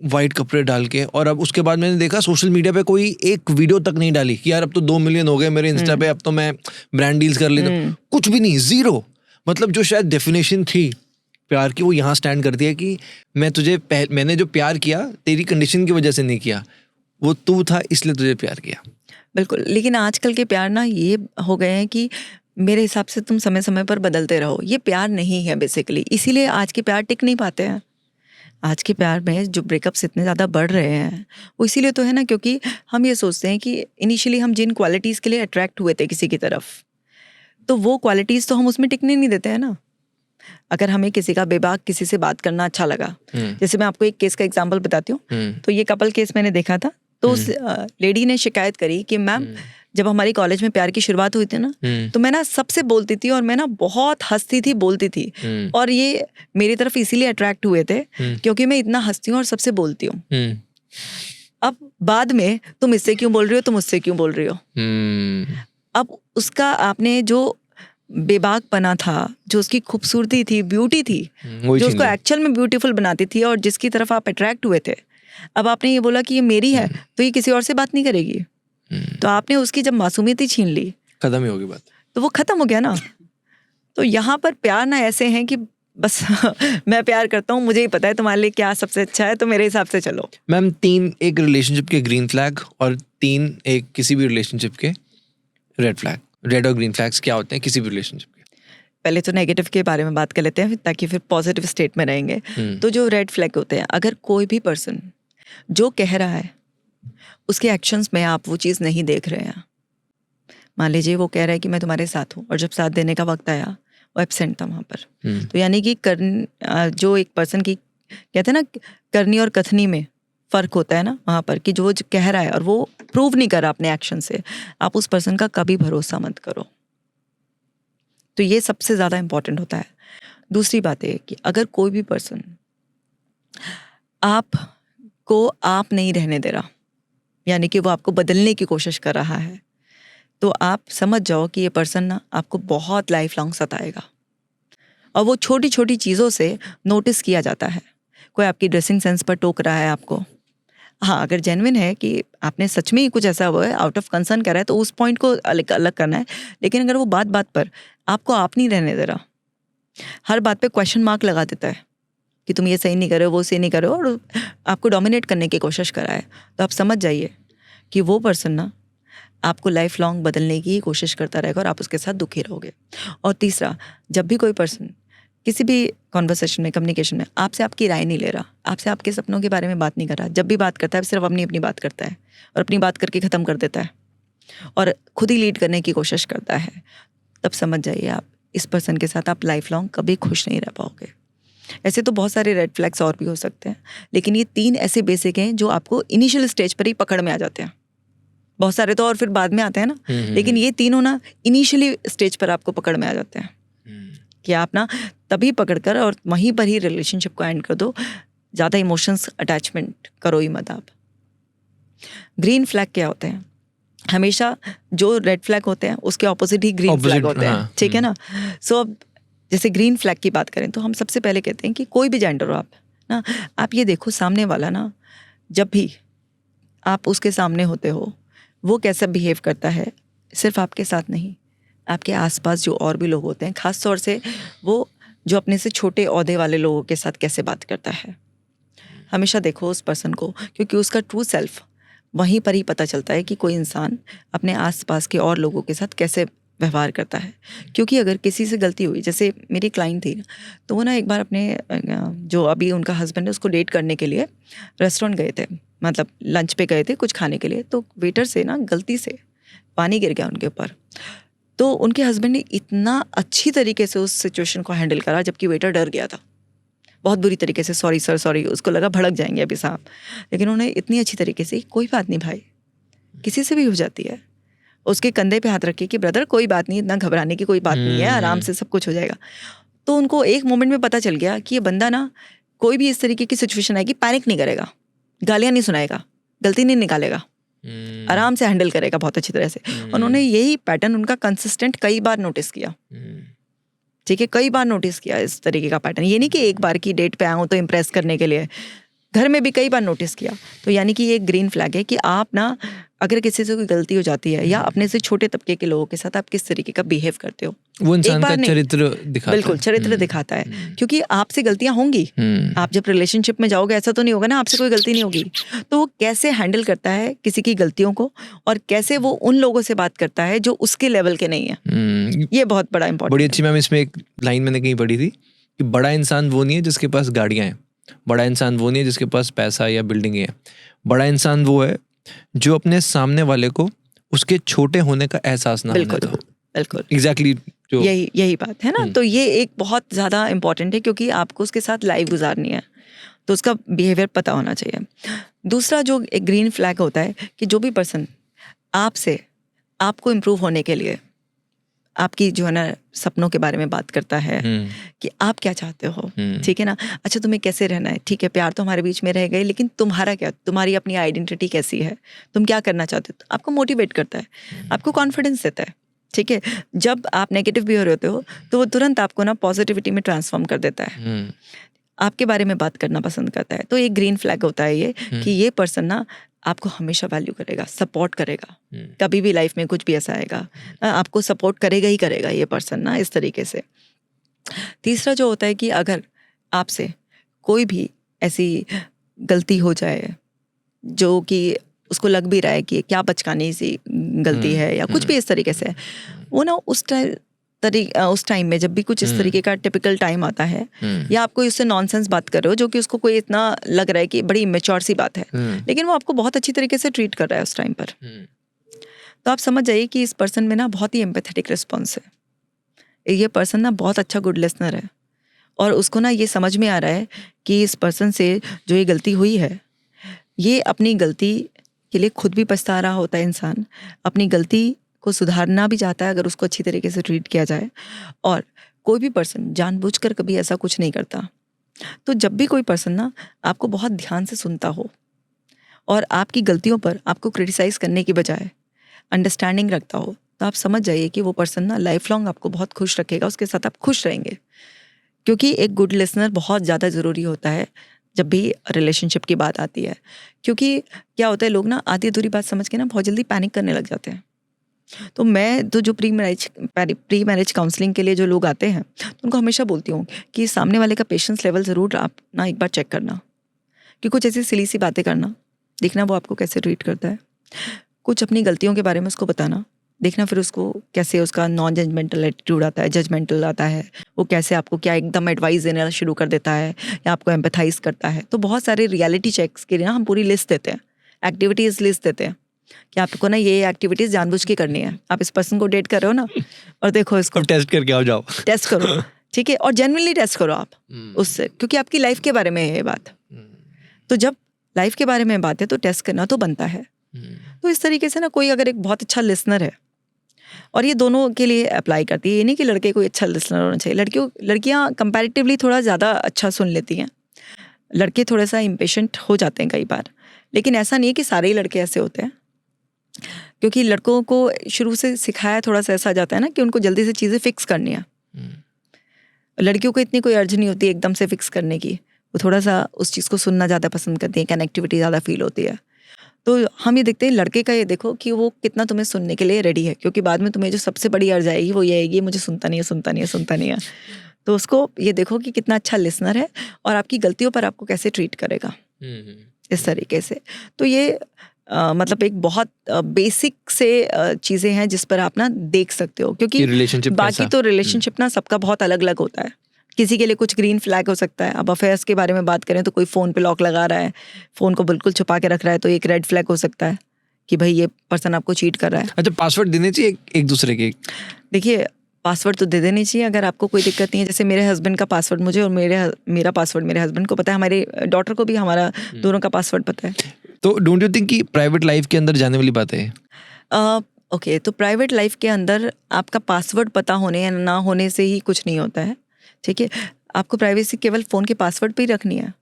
वाइट कपड़े डाल के, और अब उसके बाद मैंने देखा सोशल मीडिया पे कोई एक वीडियो तक नहीं डाली कि यार अब तो 2 मिलियन हो गए मेरे इंस्टा पे, अब तो मैं ब्रांड डील्स कर लेता हूँ, कुछ भी नहीं, जीरो। मतलब जो शायद डेफिनेशन थी प्यार की, वो यहाँ स्टैंड करती है कि मैंने जो प्यार किया तेरी कंडीशन की वजह से नहीं किया, वो तू था इसलिए तुझे प्यार किया। बिल्कुल, लेकिन आजकल के प्यार ना ये हो गए हैं कि मेरे हिसाब से तुम समय समय पर बदलते रहो, ये प्यार नहीं है बेसिकली। इसीलिए आज के प्यार टिक नहीं पाते हैं। आज के प्यार में जो ब्रेकअप्स इतने ज़्यादा बढ़ रहे हैं वो इसीलिए तो है ना, क्योंकि हम ये सोचते हैं कि इनिशियली हम जिन क्वालिटीज़ के लिए अट्रैक्ट हुए थे किसी की तरफ, तो वो क्वालिटीज़ तो हम उसमें टिकने नहीं देते हैं ना। अगर हमें किसी का बेबाक किसी से बात करना अच्छा लगा, जैसे मैं आपको एक केस का एग्जाम्पल बताती हूँ, तो ये कपल केस मैंने देखा था, तो उस लेडी ने शिकायत करी कि मैम जब हमारी कॉलेज में प्यार की शुरुआत हुई थी ना, तो मैं ना सबसे बोलती थी और मैं ना बहुत हंसती थी, बोलती थी, और ये मेरी तरफ इसीलिए अट्रैक्ट हुए थे क्योंकि मैं इतना हंसती हूँ और सबसे बोलती हूँ। अब बाद में तुम इससे क्यों बोल रही हो, तुम उससे क्यों बोल रही हो। अब उसका आपने जो बेबाकपना था, जो उसकी खूबसूरती थी, ब्यूटी थी, जो उसको एक्चुअल में ब्यूटीफुल बनाती थी और जिसकी तरफ आप अट्रैक्ट हुए थे, अब आपने ये बोला कि ये मेरी है तो ये किसी और से बात नहीं करेगी, तो आपने उसकी जब मासूमियत ही छीन ली, खत्म ही होगी बात, तो वो खत्म हो गया ना। तो यहाँ पर प्यार ना ऐसे हैं कि बस मैं प्यार करता हूँ, मुझे ही पता है तुम्हारे लिए क्या सबसे अच्छा है, तो मेरे हिसाब से चलो। मैम 3 एक रिलेशनशिप के ग्रीन फ्लैग और 3 एक किसी भी रिलेशनशिप के रेड फ्लैग। रेड और ग्रीन फ्लैग्स क्या होते हैं किसी भी रिलेशनशिप के? पहले तो नेगेटिव के बारे में बात कर लेते हैं ताकि फिर पॉजिटिव स्टेट में रहेंगे। तो जो रेड फ्लैग होते हैं, अगर कोई भी पर्सन जो कह रहा है उसके एक्शंस में आप वो चीज़ नहीं देख रहे हैं। मान लीजिए वो कह रहा है कि मैं तुम्हारे साथ हूँ, और जब साथ देने का वक्त आया वो एब्सेंट था वहाँ पर। तो यानी कि जो एक पर्सन की कहते हैं ना करनी और कथनी में फ़र्क होता है ना वहाँ पर, कि जो कह रहा है और वो प्रूव नहीं कर रहा अपने एक्शन से, आप उस पर्सन का कभी भरोसा मत करो। तो ये सबसे ज़्यादा इम्पॉर्टेंट होता है। दूसरी बात है कि अगर कोई भी पर्सन आपको आप नहीं रहने दे रहा, यानी कि वो आपको बदलने की कोशिश कर रहा है, तो आप समझ जाओ कि ये पर्सन ना आपको बहुत लाइफ लॉन्ग सताएगा। और वो छोटी छोटी चीज़ों से नोटिस किया जाता है। कोई आपकी ड्रेसिंग सेंस पर टोक रहा है आपको, हाँ अगर जेन्युइन है कि आपने सच में ही कुछ ऐसा हुआ है, आउट ऑफ कंसर्न कर रहा है, तो उस पॉइंट को अलग करना है। लेकिन अगर वो बात बात पर आपको आप नहीं रहने दे रहा, हर बात पे क्वेश्चन मार्क लगा देता है कि तुम ये सही नहीं कर रहे हो, वो सही नहीं कर रहे हो, और आपको डोमिनेट करने की कोशिश कर रहा है, तो आप समझ जाइए कि वो पर्सन ना आपको लाइफ लॉन्ग बदलने की कोशिश करता रहेगा और आप उसके साथ दुखी रहोगे। और तीसरा, जब भी कोई पर्सन किसी भी कॉन्वर्सेशन में, कम्युनिकेशन में आपसे आपकी राय नहीं ले रहा, आपसे आपके सपनों के बारे में बात नहीं कर रहा, जब भी बात करता है सिर्फ अपनी बात करता है और अपनी बात करके ख़त्म कर देता है और खुद ही लीड करने की कोशिश करता है, तब समझ जाइए आप इस पर्सन के साथ आप लाइफ लॉन्ग कभी खुश नहीं रह पाओगे। ऐसे तो बहुत सारे रेड फ्लैग्स और भी हो सकते हैं, लेकिन ये 3 ऐसे बेसिक हैं जो आपको इनिशियल स्टेज पर ही पकड़ में आ जाते हैं। बहुत सारे तो और फिर बाद में आते हैं ना, लेकिन ये तीनों ना इनिशियली स्टेज पर आपको पकड़ में आ जाते हैं कि आप ना तभी पकड़कर और वहीं पर ही रिलेशनशिप को एंड कर दो। ज़्यादा इमोशंस अटैचमेंट करो ही मत आप। ग्रीन फ्लैग क्या होते हैं? हमेशा जो रेड फ्लैग होते हैं उसके ऑपोजिट ही ग्रीन फ्लैग होते हैं, ठीक है ना। सो अब जैसे ग्रीन फ्लैग की बात करें तो हम सबसे पहले कहते हैं कि कोई भी जेंडर हो आप ना, आप ये देखो सामने वाला ना, जब भी आप उसके सामने होते हो वो कैसा बिहेव करता है, सिर्फ आपके साथ नहीं, आपके आसपास जो और भी लोग होते हैं, ख़ास तौर से वो जो अपने से छोटे ओहदे वाले लोगों के साथ कैसे बात करता है। हमेशा देखो उस पर्सन को, क्योंकि उसका ट्रू सेल्फ वहीं पर ही पता चलता है कि कोई इंसान अपने आसपास के और लोगों के साथ कैसे व्यवहार करता है। क्योंकि अगर किसी से गलती हुई, जैसे मेरी क्लाइंट थी, तो वो ना एक बार अपने जो अभी उनका हस्बैंड है उसको डेट करने के लिए रेस्टोरेंट गए थे, मतलब लंच पे गए थे कुछ खाने के लिए, तो वेटर से ना गलती से पानी गिर गया उनके ऊपर। तो उनके हस्बैंड ने इतना अच्छी तरीके से उस सिचुएशन को हैंडल करा, जबकि वेटर डर गया था बहुत बुरी तरीके से, सॉरी सर सॉरी, उसको लगा भड़क जाएंगे अभी साहब, लेकिन उन्होंने इतनी अच्छी तरीके से, कोई बात नहीं भाई, किसी से भी हो जाती है, उसके कंधे पे हाथ रखे कि ब्रदर कोई बात नहीं, इतना घबराने की कोई बात नहीं है, आराम से सब कुछ हो जाएगा। तो उनको एक मोमेंट में पता चल गया कि ये बंदा ना कोई भी इस तरीके की सिचुएशन आएगी पैनिक नहीं करेगा, गालियाँ नहीं सुनाएगा, गलती नहीं निकालेगा, आराम से हैंडल करेगा बहुत अच्छी तरह से। उन्होंने यही पैटर्न उनका कंसिस्टेंट कई बार नोटिस किया, ठीक है, कई बार नोटिस किया इस तरीके का पैटर्न। ये नहीं कि एक बार की डेट पे आऊँ तो इम्प्रेस करने के लिए, घर में भी कई बार नोटिस किया। तो यानी कि ये एक ग्रीन फ्लैग है कि आप ना अगर किसी से कोई गलती हो जाती है या अपने से छोटे तबके के लोगों के साथ आप किस तरीके का बिहेव करते हो, वो इंसान का चरित्र दिखाता है। बिल्कुल चरित्र दिखाता है, क्योंकि आपसे गलतियां होंगी। आप जब रिलेशनशिप में जाओगे ऐसा तो नहीं होगा ना आपसे कोई गलती नहीं होगी, तो वो कैसे हैंडल करता है किसी की गलतियों को और कैसे वो उन लोगों से बात करता है जो उसके लेवल के नहीं है, ये बहुत बड़ा इंपॉर्टेंट। बड़ी अच्छी मैम, इसमें एक लाइन मैंने कहीं पढ़ी थी कि बड़ा इंसान वो नहीं है जिसके पास गाड़ियां हैं, बड़ा इंसान वो नहीं है जिसके पास पैसा या बिल्डिंग है, बड़ा इंसान वो है जो अपने सामने वाले को उसके छोटे होने का एहसास ना होने दे। बिल्कुल एग्जैक्टली जो यही बात है ना। तो ये एक बहुत ज़्यादा इम्पॉर्टेंट है, क्योंकि आपको उसके साथ लाइफ गुजारनी है, तो उसका बिहेवियर पता होना चाहिए। दूसरा जो एक ग्रीन फ्लैग होता है कि जो भी पर्सन आपसे आपको इम्प्रूव होने के लिए आपकी जो है ना सपनों के बारे में बात करता है कि आप क्या चाहते हो, ठीक है ना, अच्छा तुम्हें कैसे रहना है, ठीक है प्यार तो हमारे बीच में रह गए, लेकिन तुम्हारा क्या, तुम्हारी अपनी आइडेंटिटी कैसी है, तुम क्या करना चाहते हो, आपको मोटिवेट करता है, आपको कॉन्फिडेंस देता है, ठीक है। जब आप नेगेटिव भी हो रहे होते हो तो वो तुरंत आपको ना पॉजिटिविटी में ट्रांसफॉर्म कर देता है, आपके बारे में बात करना पसंद करता है। तो एक ग्रीन फ्लैग होता है ये कि ये पर्सन ना आपको हमेशा वैल्यू करेगा, सपोर्ट करेगा, कभी भी लाइफ में कुछ भी ऐसा आएगा आपको सपोर्ट करेगा ही करेगा ये पर्सन ना, इस तरीके से। तीसरा जो होता है कि अगर आपसे कोई भी ऐसी गलती हो जाए जो कि उसको लग भी रहा है कि क्या बचकाने सी गलती है या कुछ भी इस तरीके से, वो ना उस टाइम में जब भी कुछ इस तरीके का टिपिकल टाइम आता है या आप कोई उससे नॉनसेंस बात कर रहे हो जो कि उसको कोई इतना लग रहा है कि बड़ी इमेच्योर सी बात है, लेकिन वो आपको बहुत अच्छी तरीके से ट्रीट कर रहा है उस टाइम पर, तो आप समझ जाइए कि इस पर्सन में ना बहुत ही एम्पैथेटिक रिस्पॉन्स है। ये पर्सन ना बहुत अच्छा गुड लिसनर है और उसको ना ये समझ में आ रहा है कि इस पर्सन से जो ये गलती हुई है, ये अपनी गलती के लिए खुद भी पछता रहा होता है इंसान, अपनी गलती को सुधारना भी चाहता है अगर उसको अच्छी तरीके से ट्रीट किया जाए, और कोई भी पर्सन जानबूझकर कभी ऐसा कुछ नहीं करता। तो जब भी कोई पर्सन ना आपको बहुत ध्यान से सुनता हो और आपकी गलतियों पर आपको क्रिटिसाइज़ करने की बजाय अंडरस्टैंडिंग रखता हो, तो आप समझ जाइए कि वो पर्सन ना लाइफ लॉन्ग आपको बहुत खुश रखेगा, उसके साथ आप खुश रहेंगे। क्योंकि एक गुड लिसनर बहुत ज़्यादा ज़रूरी होता है जब भी रिलेशनशिप की बात आती है। क्योंकि क्या होता है, लोग ना आधी अधूरी बात समझ के ना बहुत जल्दी पैनिक करने लग जाते हैं। तो मैं तो जो प्री मैरिज काउंसलिंग के लिए जो लोग आते हैं, तो उनको हमेशा बोलती हूँ कि सामने वाले का पेशेंस लेवल ज़रूर आप ना एक बार चेक करना, कि कुछ ऐसी सिली सी बातें करना, देखना वो आपको कैसे ट्रीट करता है, कुछ अपनी गलतियों के बारे में उसको बताना, देखना फिर उसको कैसे उसका नॉन जजमेंटल एटीट्यूड आता है, जजमेंटल आता है, वो कैसे आपको क्या एकदम एडवाइस देना शुरू कर देता है या आपको एम्पैथाइज करता है। तो बहुत सारे रियलिटी चेक्स के लिए ना हम पूरी लिस्ट देते हैं, एक्टिविटीज़ लिस्ट देते हैं कि आपको ना ये एक्टिविटीज़ जानबूझ के करनी है। आप इस पर्सन को डेट कर रहे हो ना, और देखो इसको टेस्ट करके आओ, जाओ टेस्ट करो, ठीक है, और जेन्युइनली टेस्ट करो आप उससे, क्योंकि आपकी लाइफ के बारे में है ये बात। तो जब लाइफ के बारे में बात है तो टेस्ट करना तो बनता है। तो इस तरीके से ना कोई अगर एक बहुत अच्छा लिसनर है, और ये दोनों के लिए अप्लाई करती है, ये नहीं कि लड़के कोई अच्छा लिसनर होना चाहिए। लड़कियां कंपैरेटिवली थोड़ा ज़्यादा अच्छा सुन लेती हैं, लड़के थोड़ा सा इम्पेशेंट हो जाते हैं कई बार, लेकिन ऐसा नहीं है कि सारे ही लड़के ऐसे होते हैं। क्योंकि लड़कों को शुरू से सिखाया थोड़ा सा ऐसा जाता है ना कि उनको जल्दी से चीज़ें फिक्स करनी है। लड़कियों को इतनी कोई अर्ज नहीं होती एकदम से फिक्स करने की, वो थोड़ा सा उस चीज़ को सुनना ज़्यादा पसंद करती है, कनेक्टिविटी ज़्यादा फील होती है। तो हम ये देखते हैं लड़के का, ये देखो कि वो कितना तुम्हें सुनने के लिए रेडी है, क्योंकि बाद में तुम्हें जो सबसे बड़ी अर्ज आएगी वो ये आएगी, मुझे सुनता नहीं है, सुनता नहीं है, सुनता नहीं है। तो उसको ये देखो कि कितना अच्छा लिसनर है और आपकी गलतियों पर आपको कैसे ट्रीट करेगा इस तरीके से। तो ये मतलब एक बहुत बेसिक से चीज़ें हैं जिस पर आप ना देख सकते हो, क्योंकि बाकी तो रिलेशनशिप ना सबका बहुत अलग अलग होता है। किसी के लिए कुछ ग्रीन फ्लैग हो सकता है। अब अफेयर्स के बारे में बात करें तो कोई फ़ोन पे लॉक लगा रहा है, फ़ोन को बिल्कुल छुपा के रख रहा है, तो एक रेड फ्लैग हो सकता है कि भाई ये पर्सन आपको चीट कर रहा है। अच्छा, पासवर्ड देने चाहिए एक दूसरे के? देखिए, पासवर्ड तो दे देनी चाहिए अगर आपको कोई दिक्कत नहीं है। जैसे मेरे हस्बैंड का पासवर्ड मुझे और मेरा पासवर्ड मेरे हस्बैंड को पता है, हमारे डॉटर को भी हमारा दोनों का पासवर्ड पता है। तो डोंट यू थिंक कि प्राइवेट लाइफ के अंदर जाने वाली बात है? ओके, तो प्राइवेट लाइफ के अंदर आपका पासवर्ड पता होने या ना होने से ही कुछ नहीं होता है, ठीक है। आपको प्राइवेसी केवल फ़ोन के पासवर्ड पे ही रखनी है।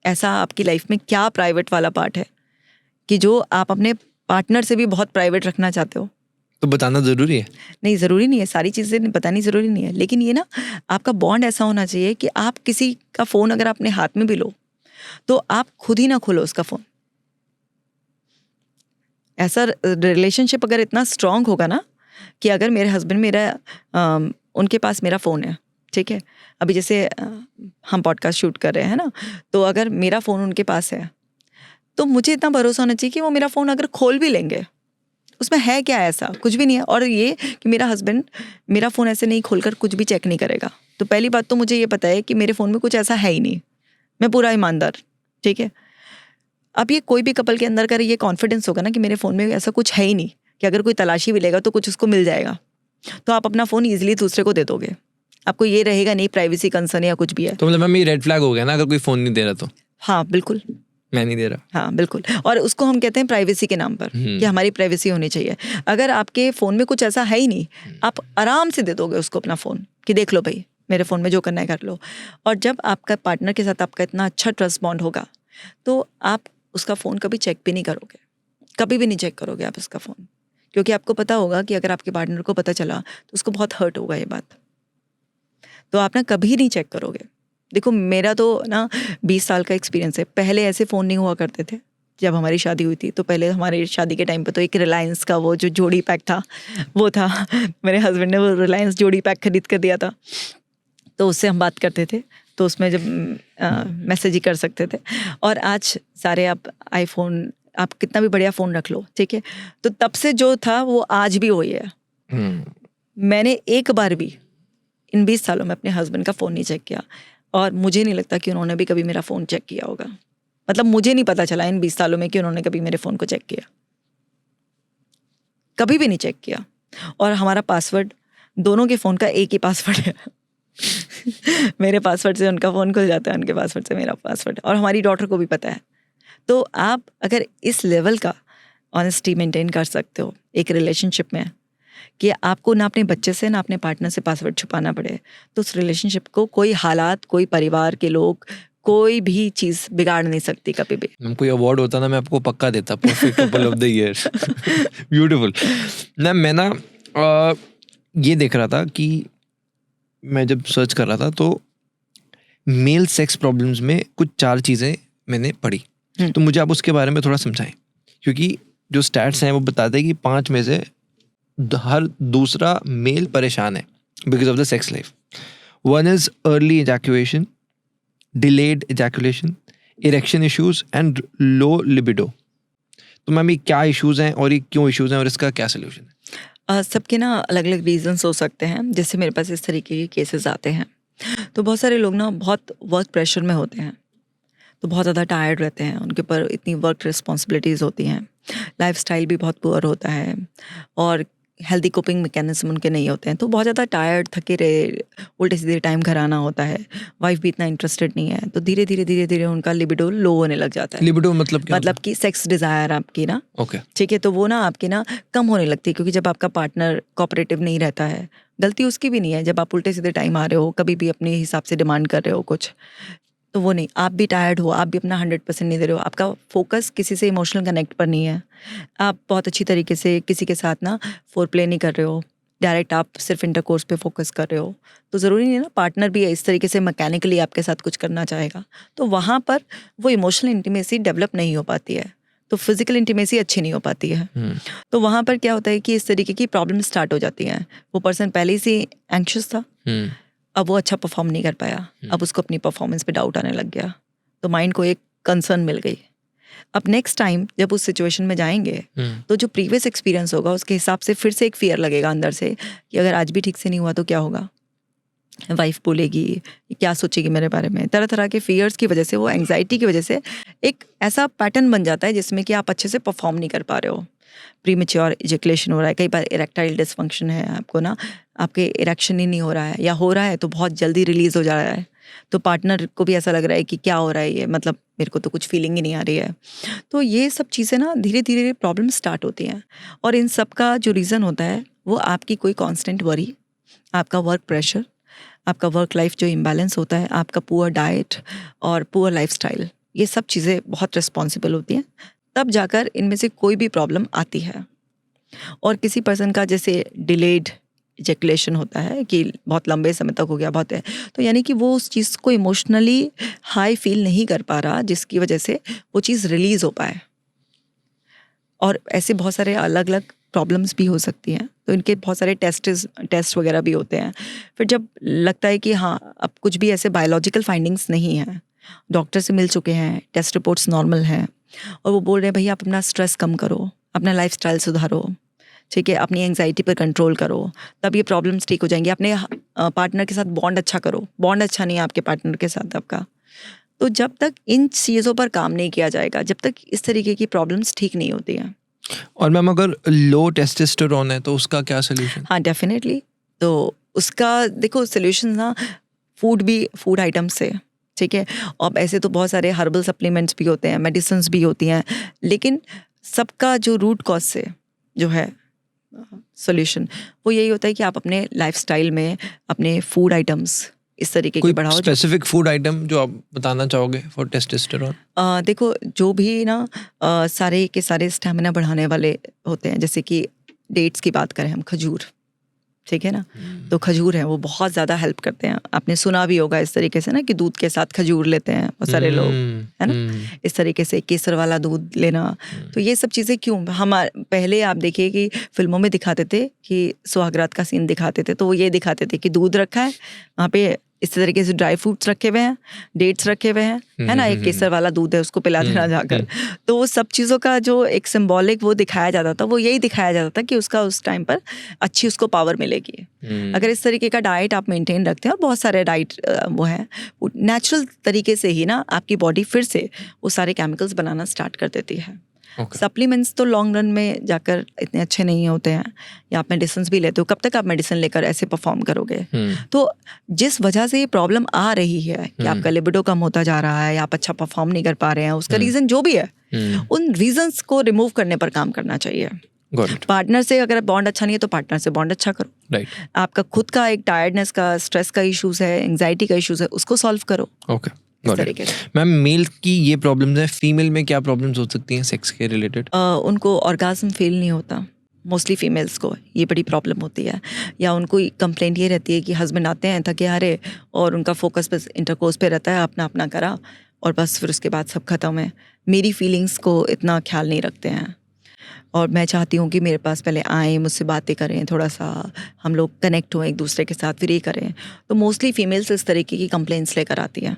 ऐसा आपकी लाइफ में क्या प्राइवेट वाला पार्ट है कि जो आप अपने पार्टनर से भी बहुत प्राइवेट रखना चाहते हो? तो बताना ज़रूरी है? नहीं, ज़रूरी नहीं है, सारी चीज़ें बतानी ज़रूरी नहीं है, लेकिन ये ना आपका बॉन्ड ऐसा होना चाहिए कि आप किसी का फ़ोन अगर अपने हाथ में भी लो तो आप खुद ही ना खोलो उसका फ़ोन। ऐसा रिलेशनशिप अगर इतना स्ट्रांग होगा ना कि अगर मेरे हस्बैंड उनके पास मेरा फ़ोन है, ठीक है, अभी जैसे हम पॉडकास्ट शूट कर रहे हैं ना, तो अगर मेरा फ़ोन उनके पास है तो मुझे इतना भरोसा होना चाहिए कि वो मेरा फ़ोन अगर खोल भी लेंगे, उसमें है क्या ऐसा, कुछ भी नहीं है। और ये कि मेरा हस्बैंड मेरा फ़ोन ऐसे नहीं खोलकर कुछ भी चेक नहीं करेगा। तो पहली बात तो मुझे ये पता है कि मेरे फ़ोन में कुछ ऐसा है ही नहीं, मैं पूरा ईमानदार, ठीक है। अब ये कोई भी कपल के अंदर का ये कॉन्फिडेंस होगा ना कि मेरे फ़ोन में ऐसा कुछ है ही नहीं कि अगर कोई तलाशी भी लेगा तो कुछ उसको मिल जाएगा, तो आप अपना फ़ोन ईजिली दूसरे को दे दोगे। आपको ये रहेगा नहीं प्राइवेसी कंसर्न या कुछ भी है। तो मतलब मम्मी रेड फ्लैग हो गया ना अगर कोई फ़ोन नहीं दे रहा तो? हाँ बिल्कुल, मैं नहीं दे रहा। हाँ बिल्कुल, और उसको हम कहते हैं प्राइवेसी के नाम पर कि हमारी प्राइवेसी होनी चाहिए। अगर आपके फ़ोन में कुछ ऐसा है ही नहीं, आप आराम से दे दोगे उसको अपना फ़ोन कि देख लो भाई, मेरे फ़ोन में जो करना है कर लो। और जब आपका पार्टनर के साथ आपका इतना अच्छा ट्रस्ट बॉन्ड होगा तो आप उसका फ़ोन कभी चेक भी नहीं करोगे, कभी भी नहीं चेक करोगे आप उसका फ़ोन, क्योंकि आपको पता होगा कि अगर आपके पार्टनर को पता चला तो उसको बहुत हर्ट होगा ये बात, तो आप ना कभी नहीं चेक करोगे। देखो मेरा तो ना 20 साल का एक्सपीरियंस है। पहले ऐसे फ़ोन नहीं हुआ करते थे। जब हमारी शादी हुई थी तो पहले हमारी शादी के टाइम पे तो एक रिलायंस का वो जो जोड़ी पैक था वो था, मेरे हस्बैंड ने वो रिलायंस जोड़ी पैक खरीद कर दिया था। तो उससे हम बात करते थे, तो उसमें जब मैसेज ही कर सकते थे। और आज सारे आप आईफोन, आप कितना भी बढ़िया फ़ोन रख लो, ठीक है, तो तब से जो था वो आज भी वही है। मैंने एक बार भी इन 20 सालों में अपने हस्बैंड का फ़ोन नहीं चेक किया, और मुझे नहीं लगता कि उन्होंने भी कभी मेरा फ़ोन चेक किया होगा। मतलब मुझे नहीं पता चला इन 20 सालों में कि उन्होंने कभी मेरे फ़ोन को चेक किया, कभी भी नहीं चेक किया। और हमारा पासवर्ड, दोनों के फ़ोन का एक ही पासवर्ड है। मेरे पासवर्ड से उनका फ़ोन खुल जाता है, उनके पासवर्ड से मेरा पासवर्ड, और हमारी डॉटर को भी पता है। तो आप अगर इस लेवल का ऑनेस्टी मेंटेन कर सकते हो एक रिलेशनशिप में, कि आपको ना अपने बच्चे से ना अपने पार्टनर से पासवर्ड छुपाना पड़े, तो उस रिलेशनशिप को कोई हालात, कोई परिवार के लोग, कोई भी चीज़ बिगाड़ नहीं सकती कभी भी। मैम कोई अवार्ड होता ना, मैं आपको पक्का देता, perfect couple of the year. Beautiful. Ma'am मैं ना ये देख रहा था कि मैं जब सर्च कर रहा था तो मेल सेक्स प्रॉब्लम्स में कुछ 4 चीज़ें मैंने पढ़ी, तो मुझे आप उसके बारे में थोड़ा समझाएं, क्योंकि जो स्टैट्स हैं वो बताते हैं कि 5 में से हर दूसरा मेल परेशान है because of the sex life. 1 is early ejaculation, delayed ejaculation, erection issues and low libido. तो मैम ये क्या इश्यूज हैं और ये क्यों इश्यूज हैं और इसका क्या सोल्यूशन है? सबके ना अलग अलग रीजंस हो सकते हैं। जैसे मेरे पास इस तरीके के केसेस आते हैं, तो बहुत सारे लोग ना बहुत वर्क प्रेशर में होते हैं, तो बहुत ज़्यादा टायर्ड रहते हैं, उनके ऊपर इतनी वर्क रिस्पॉन्सिबिलिटीज़ होती हैं, लाइफस्टाइल भी बहुत पुअर होता है, और हेल्दी कोपिंग मैकेनिज्म उनके नहीं होते हैं, तो बहुत ज़्यादा टायर्ड, थके रहे, उल्टे सीधे टाइम घर आना होता है, वाइफ भी इतना इंटरेस्टेड नहीं है, तो धीरे धीरे उनका लिबिडो लो होने लग जाता है। लिबिडो मतलब क्या? मतलब कि सेक्स डिज़ायर आपकी ना, ओके, ठीक है, तो वो ना आपकी ना कम होने लगती है, क्योंकि जब आपका पार्टनर कोऑपरेटिव नहीं रहता है, गलती उसकी भी नहीं है, जब आप उल्टे सीधे टाइम आ रहे हो, कभी भी अपने हिसाब से डिमांड कर रहे हो कुछ, तो वो नहीं, आप भी टायर्ड हो, आप भी अपना 100% नहीं दे रहे हो, आपका फोकस किसी से इमोशनल कनेक्ट पर नहीं है, आप बहुत अच्छी तरीके से किसी के साथ ना फोर प्ले नहीं कर रहे हो, डायरेक्ट आप सिर्फ इंटरकोर्स पे फोकस कर रहे हो, तो ज़रूरी नहीं है ना पार्टनर भी इस तरीके से मैकेनिकली आपके साथ कुछ करना चाहेगा, तो वहाँ पर वो इमोशनल इंटीमेसी डेवलप नहीं हो पाती है, तो फिजिकल इंटीमेसी अच्छी नहीं हो पाती है। तो वहाँ पर क्या होता है कि इस तरीके की प्रॉब्लम स्टार्ट हो जाती हैं। वो पर्सन पहले से एंक्शस था, अब वो अच्छा परफॉर्म नहीं कर पाया, अब उसको अपनी परफॉर्मेंस पे डाउट आने लग गया, तो माइंड को एक कंसर्न मिल गई। अब नेक्स्ट टाइम जब उस सिचुएशन में जाएंगे, तो जो प्रीवियस एक्सपीरियंस होगा उसके हिसाब से फिर से एक फियर लगेगा अंदर से कि अगर आज भी ठीक से नहीं हुआ तो क्या होगा, वाइफ बोलेगी, क्या सोचेगी मेरे बारे में, तरह तरह के फियर्स की वजह से, वो एंग्जाइटी की वजह से एक ऐसा पैटर्न बन जाता है जिसमें कि आप अच्छे से परफॉर्म नहीं कर पा रहे हो, प्रीमेच्योर इजैकुलेशन हो रहा है, कई बार इरेक्टाइल डिसफंक्शन है, आपको ना आपके इरेक्शन ही नहीं हो रहा है, या हो रहा है तो बहुत जल्दी रिलीज हो जा रहा है, तो पार्टनर को भी ऐसा लग रहा है कि क्या हो रहा है ये, मतलब मेरे को तो कुछ फीलिंग ही नहीं आ रही है। तो ये सब चीज़ें ना धीरे धीरे प्रॉब्लम स्टार्ट होती हैं, और इन सब का जो रीज़न होता है वो आपकी कोई कॉन्स्टेंट वरी, आपका वर्क प्रेशर, आपका वर्क लाइफ जो इम्बैलेंस होता है, आपका पुअर डाइट और पुअर लाइफस्टाइल, ये सब चीज़ें बहुत रिस्पॉन्सिबल होती हैं, तब जाकर इनमें से कोई भी प्रॉब्लम आती है। और किसी पर्सन का जैसे डिलेड इजैकुलेशन होता है कि बहुत लंबे समय तक हो गया, बहुत है, तो यानी कि वो उस चीज़ को इमोशनली हाई फील नहीं कर पा रहा, जिसकी वजह से वो चीज़ रिलीज़ हो पाए। और ऐसे बहुत सारे अलग अलग प्रॉब्लम्स भी हो सकती हैं, तो इनके बहुत सारे टेस्ट वगैरह भी होते हैं। फिर जब लगता है कि हाँ अब कुछ भी ऐसे बायोलॉजिकल फाइंडिंग्स नहीं हैं, डॉक्टर से मिल चुके हैं, टेस्ट रिपोर्ट्स नॉर्मल हैं, और वो बोल रहे हैं भैया आप अपना स्ट्रेस कम करो, अपना लाइफस्टाइल सुधारो, ठीक है, अपनी एंग्जाइटी पर कंट्रोल करो, तब ये प्रॉब्लम्स ठीक हो जाएंगी। अपने पार्टनर के साथ बॉन्ड अच्छा करो, बॉन्ड अच्छा नहीं है आपके पार्टनर के साथ आपका, तो जब तक इन चीज़ों पर काम नहीं किया जाएगा, जब तक इस तरीके की प्रॉब्लम्स ठीक नहीं होती हैं। और मैम अगर लो टेस्टोस्टेरोन है तो उसका क्या सोल्यूशन? हाँ डेफिनेटली, तो उसका देखो सोल्यूशन ना फूड आइटम से, ठीक है, और ऐसे तो बहुत सारे हर्बल सप्लीमेंट्स भी होते हैं, मेडिसिन्स भी होती हैं, लेकिन सबका जो रूट कॉज से जो है सोल्यूशन वो यही होता है कि आप अपने लाइफस्टाइल में अपने फूड आइटम्स इस तरीके के बढ़ाओ। स्पेसिफिक फूड आइटम जो आप बताना चाहोगे फॉर टेस्टोस्टेरोन? देखो जो भी ना सारे के सारे स्टैमिना बढ़ाने वाले होते हैं, जैसे कि डेट्स की बात करें हम, खजूर, ठीक है ना, तो खजूर है वो बहुत ज़्यादा हेल्प करते हैं। आपने सुना भी होगा इस तरीके से ना कि दूध के साथ खजूर लेते हैं बहुत सारे लोग, है ना, इस तरीके से केसर वाला दूध लेना। तो ये सब चीज़ें क्यों, पहले आप देखिए कि फिल्मों में दिखाते थे कि सुहागरात का सीन दिखाते थे, तो वो ये दिखाते थे कि दूध रखा है, वहाँ पे इस तरीके से ड्राई फ्रूट्स रखे हुए हैं, डेट्स रखे हुए हैं, है ना, एक केसर वाला दूध है उसको पिला देना जाकर। तो वो सब चीज़ों का जो एक सिंबॉलिक वो दिखाया जाता था, वो यही दिखाया जाता था कि उसका उस टाइम पर अच्छी उसको पावर मिलेगी। अगर इस तरीके का डाइट आप मेंटेन रखते हैं, और बहुत सारे डाइट वो हैं, नेचुरल तरीके से ही ना आपकी बॉडी फिर से वो सारे केमिकल्स बनाना स्टार्ट कर देती है। सप्लीमेंट्स तो लॉन्ग रन में जाकर इतने अच्छे नहीं होते हैं, या आप मेडिसिन भी लेते हो, कब तक आप मेडिसिन लेकर ऐसे परफॉर्म करोगे। तो जिस वजह से ये प्रॉब्लम आ रही है कि आपका लिबिडो कम होता जा रहा है, या आप अच्छा परफॉर्म नहीं कर पा रहे हैं, उसका रीज़न जो भी है, उन रीजंस को रिमूव करने पर काम करना चाहिए। पार्टनर से अगर बॉन्ड अच्छा नहीं है तो पार्टनर से बॉन्ड अच्छा करो। राइट। आपका खुद का एक टायर्डनेस का, स्ट्रेस का इश्यूज है, एंग्जाइटी का इश्यूज है, उसको सॉल्व करो। ओके, मैम मेल की ये प्रॉब्लम्स है, फीमेल में क्या प्रॉब्लम्स हो सकती हैं सेक्स के रिलेटेड? उनको ऑर्गाज्म फील नहीं होता, मोस्टली फीमेल्स को ये बड़ी प्रॉब्लम होती है। या उनको कंप्लेंट ये रहती है कि हस्बैंड आते हैं थके हारे और उनका फोकस बस इंटरकोर्स पे रहता है, अपना अपना करा और बस फिर उसके बाद सब खत्म है। मेरी फीलिंग्स को इतना ख्याल नहीं रखते हैं, और मैं चाहती हूँ कि मेरे पास पहले आएँ, मुझसे बातें करें, थोड़ा सा हम लोग कनेक्ट हों एक दूसरे के साथ, फिर ये करें। तो मोस्टली फीमेल्स इस तरीके की कंप्लेंट्स लेकर आती हैं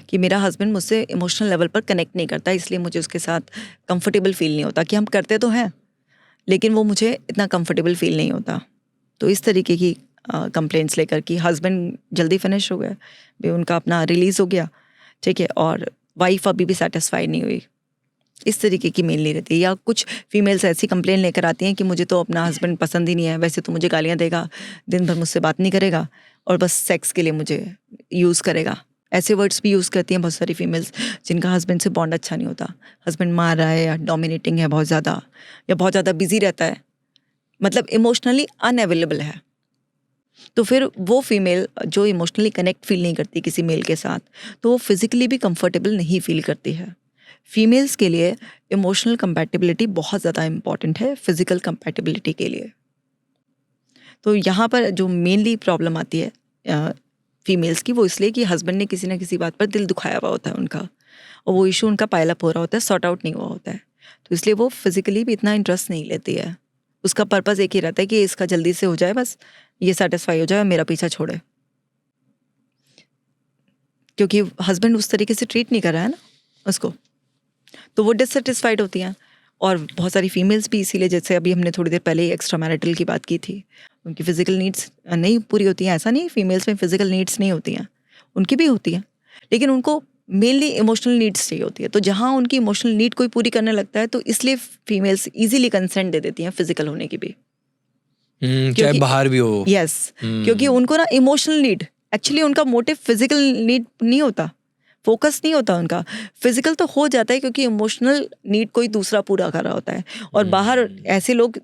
कि मेरा हस्बैंड मुझसे इमोशनल लेवल पर कनेक्ट नहीं करता, इसलिए मुझे उसके साथ कंफर्टेबल फील नहीं होता। कि हम करते तो हैं लेकिन वो मुझे इतना कंफर्टेबल फील नहीं होता। तो इस तरीके की कंप्लेंट्स लेकर कि हस्बैंड जल्दी फिनिश हो गया, भी उनका अपना रिलीज़ हो गया, ठीक है, और वाइफ अभी भी सेटिस्फाइड नहीं हुई, इस तरीके की मेनली रहती है। या कुछ फीमेल्स ऐसी कंप्लेन लेकर आती हैं कि मुझे तो अपना हस्बैंड पसंद ही नहीं है, वैसे तो मुझे गालियाँ देगा, दिन भर मुझसे बात नहीं करेगा और बस सेक्स के लिए मुझे यूज़ करेगा। ऐसे वर्ड्स भी यूज़ करती हैं बहुत सारी फीमेल्स जिनका हस्बैंड से बॉन्ड अच्छा नहीं होता। हस्बैंड मार रहा है, या डोमिनेटिंग है बहुत ज़्यादा, या बहुत ज़्यादा बिजी रहता है, मतलब इमोशनली अनअवेलेबल है। तो फिर वो फीमेल जो इमोशनली कनेक्ट फील नहीं करती किसी मेल के साथ, तो वो फिज़िकली भी कंफर्टेबल नहीं फील करती है। फीमेल्स के लिए इमोशनल कंपैटिबिलिटी बहुत ज़्यादा इम्पॉर्टेंट है फिज़िकल कंपैटिबिलिटी के लिए। तो यहाँ पर जो मेनली प्रॉब्लम आती है फीमेल्स की, वो इसलिए कि हस्बैंड ने किसी ना किसी बात पर दिल दुखाया हुआ होता है उनका, और वो इशू उनका पाइल अप हो रहा होता है, सॉर्ट आउट नहीं हुआ होता है। तो इसलिए वो फिज़िकली भी इतना इंटरेस्ट नहीं लेती है। उसका पर्पज़ एक ही रहता है कि इसका जल्दी से हो जाए, बस ये सेटिस्फाई हो जाए, मेरा पीछा छोड़े, क्योंकि हस्बैंड उस तरीके से ट्रीट नहीं कर रहा है ना उसको, तो वो डिससेटिस्फाइड होती हैं। और बहुत सारी फीमेल्स भी इसीलिए, जैसे अभी हमने थोड़ी देर पहले ही एक्स्ट्रा मैरिटल की बात की थी, उनकी फ़िज़िकल नीड्स नहीं पूरी होती हैं। ऐसा नहीं फीमेल्स में फ़िज़िकल नीड्स नहीं होती हैं, उनकी भी होती हैं, लेकिन उनको मेनली इमोशनल नीड्स चाहिए होती है। तो जहाँ उनकी इमोशनल नीड कोई पूरी करने लगता है, तो इसलिए फीमेल्स ईजिली कंसेंट दे देती हैं फिज़िकल होने की भी, चाहे बाहर भी हो। यस, क्योंकि उनको ना इमोशनल नीड, एक्चुअली उनका मोटिव फिज़िकल नीड नहीं होता, फोकस नहीं होता उनका। फिजिकल तो हो जाता है क्योंकि इमोशनल नीड कोई दूसरा पूरा कर रहा होता है, और बाहर ऐसे लोग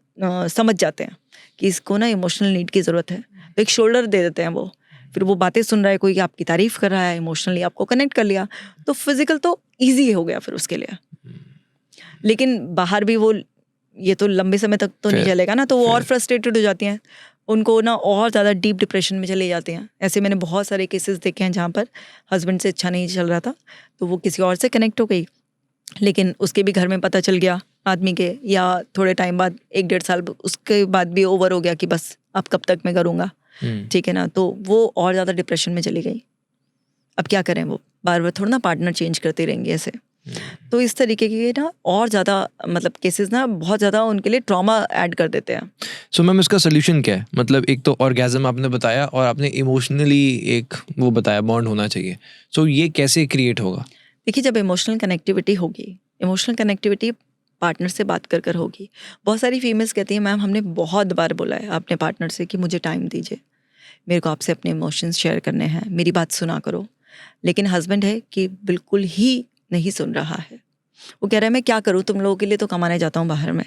समझ जाते हैं कि इसको ना इमोशनल नीड की ज़रूरत है, तो एक शोल्डर दे देते हैं वो। फिर वो बातें सुन रहा है कोई, आपकी तारीफ़ कर रहा है, इमोशनली आपको कनेक्ट कर लिया, तो फिजिकल तो ईजी हो गया फिर उसके लिए। लेकिन बाहर भी वो, ये तो लंबे समय तक तो नहीं चलेगा ना, तो वो और फ्रस्ट्रेटेड हो जाती हैं, उनको ना और ज़्यादा डीप डिप्रेशन में चले जाते हैं। ऐसे मैंने बहुत सारे केसेस देखे हैं जहाँ पर हस्बैंड से अच्छा नहीं चल रहा था, तो वो किसी और से कनेक्ट हो गई, लेकिन उसके भी घर में पता चल गया आदमी के, या थोड़े टाइम बाद 1-1.5 साल उसके बाद भी ओवर हो गया कि बस अब कब तक मैं करूँगा, ठीक है ना, तो वो और ज़्यादा डिप्रेशन में चली गई। अब क्या करें, वो बार बार थोड़ा ना पार्टनर चेंज करते रहेंगे ऐसे। तो इस तरीके के ना और ज़्यादा मतलब केसेस ना बहुत ज़्यादा उनके लिए ट्रॉमा ऐड कर देते हैं। सो मैम इसका सोल्यूशन क्या है? मतलब एक तो ऑर्गेज़म आपने बताया, और आपने इमोशनली एक वो बताया बॉन्ड होना चाहिए। सो ये कैसे क्रिएट होगा? देखिए, जब इमोशनल कनेक्टिविटी होगी, इमोशनल कनेक्टिविटी पार्टनर से बात कर होगी। बहुत सारी फीमेल्स कहती हैं, मैम हमने बहुत बार बोला है अपने पार्टनर से कि मुझे टाइम दीजिए, मेरे को आपसे अपने इमोशंस शेयर करने हैं, मेरी बात सुना करो, लेकिन हस्बैंड है कि बिल्कुल ही नहीं सुन रहा है। वो कह रहा है मैं क्या करूँ, तुम लोगों के लिए तो कमाने जाता हूँ बाहर में,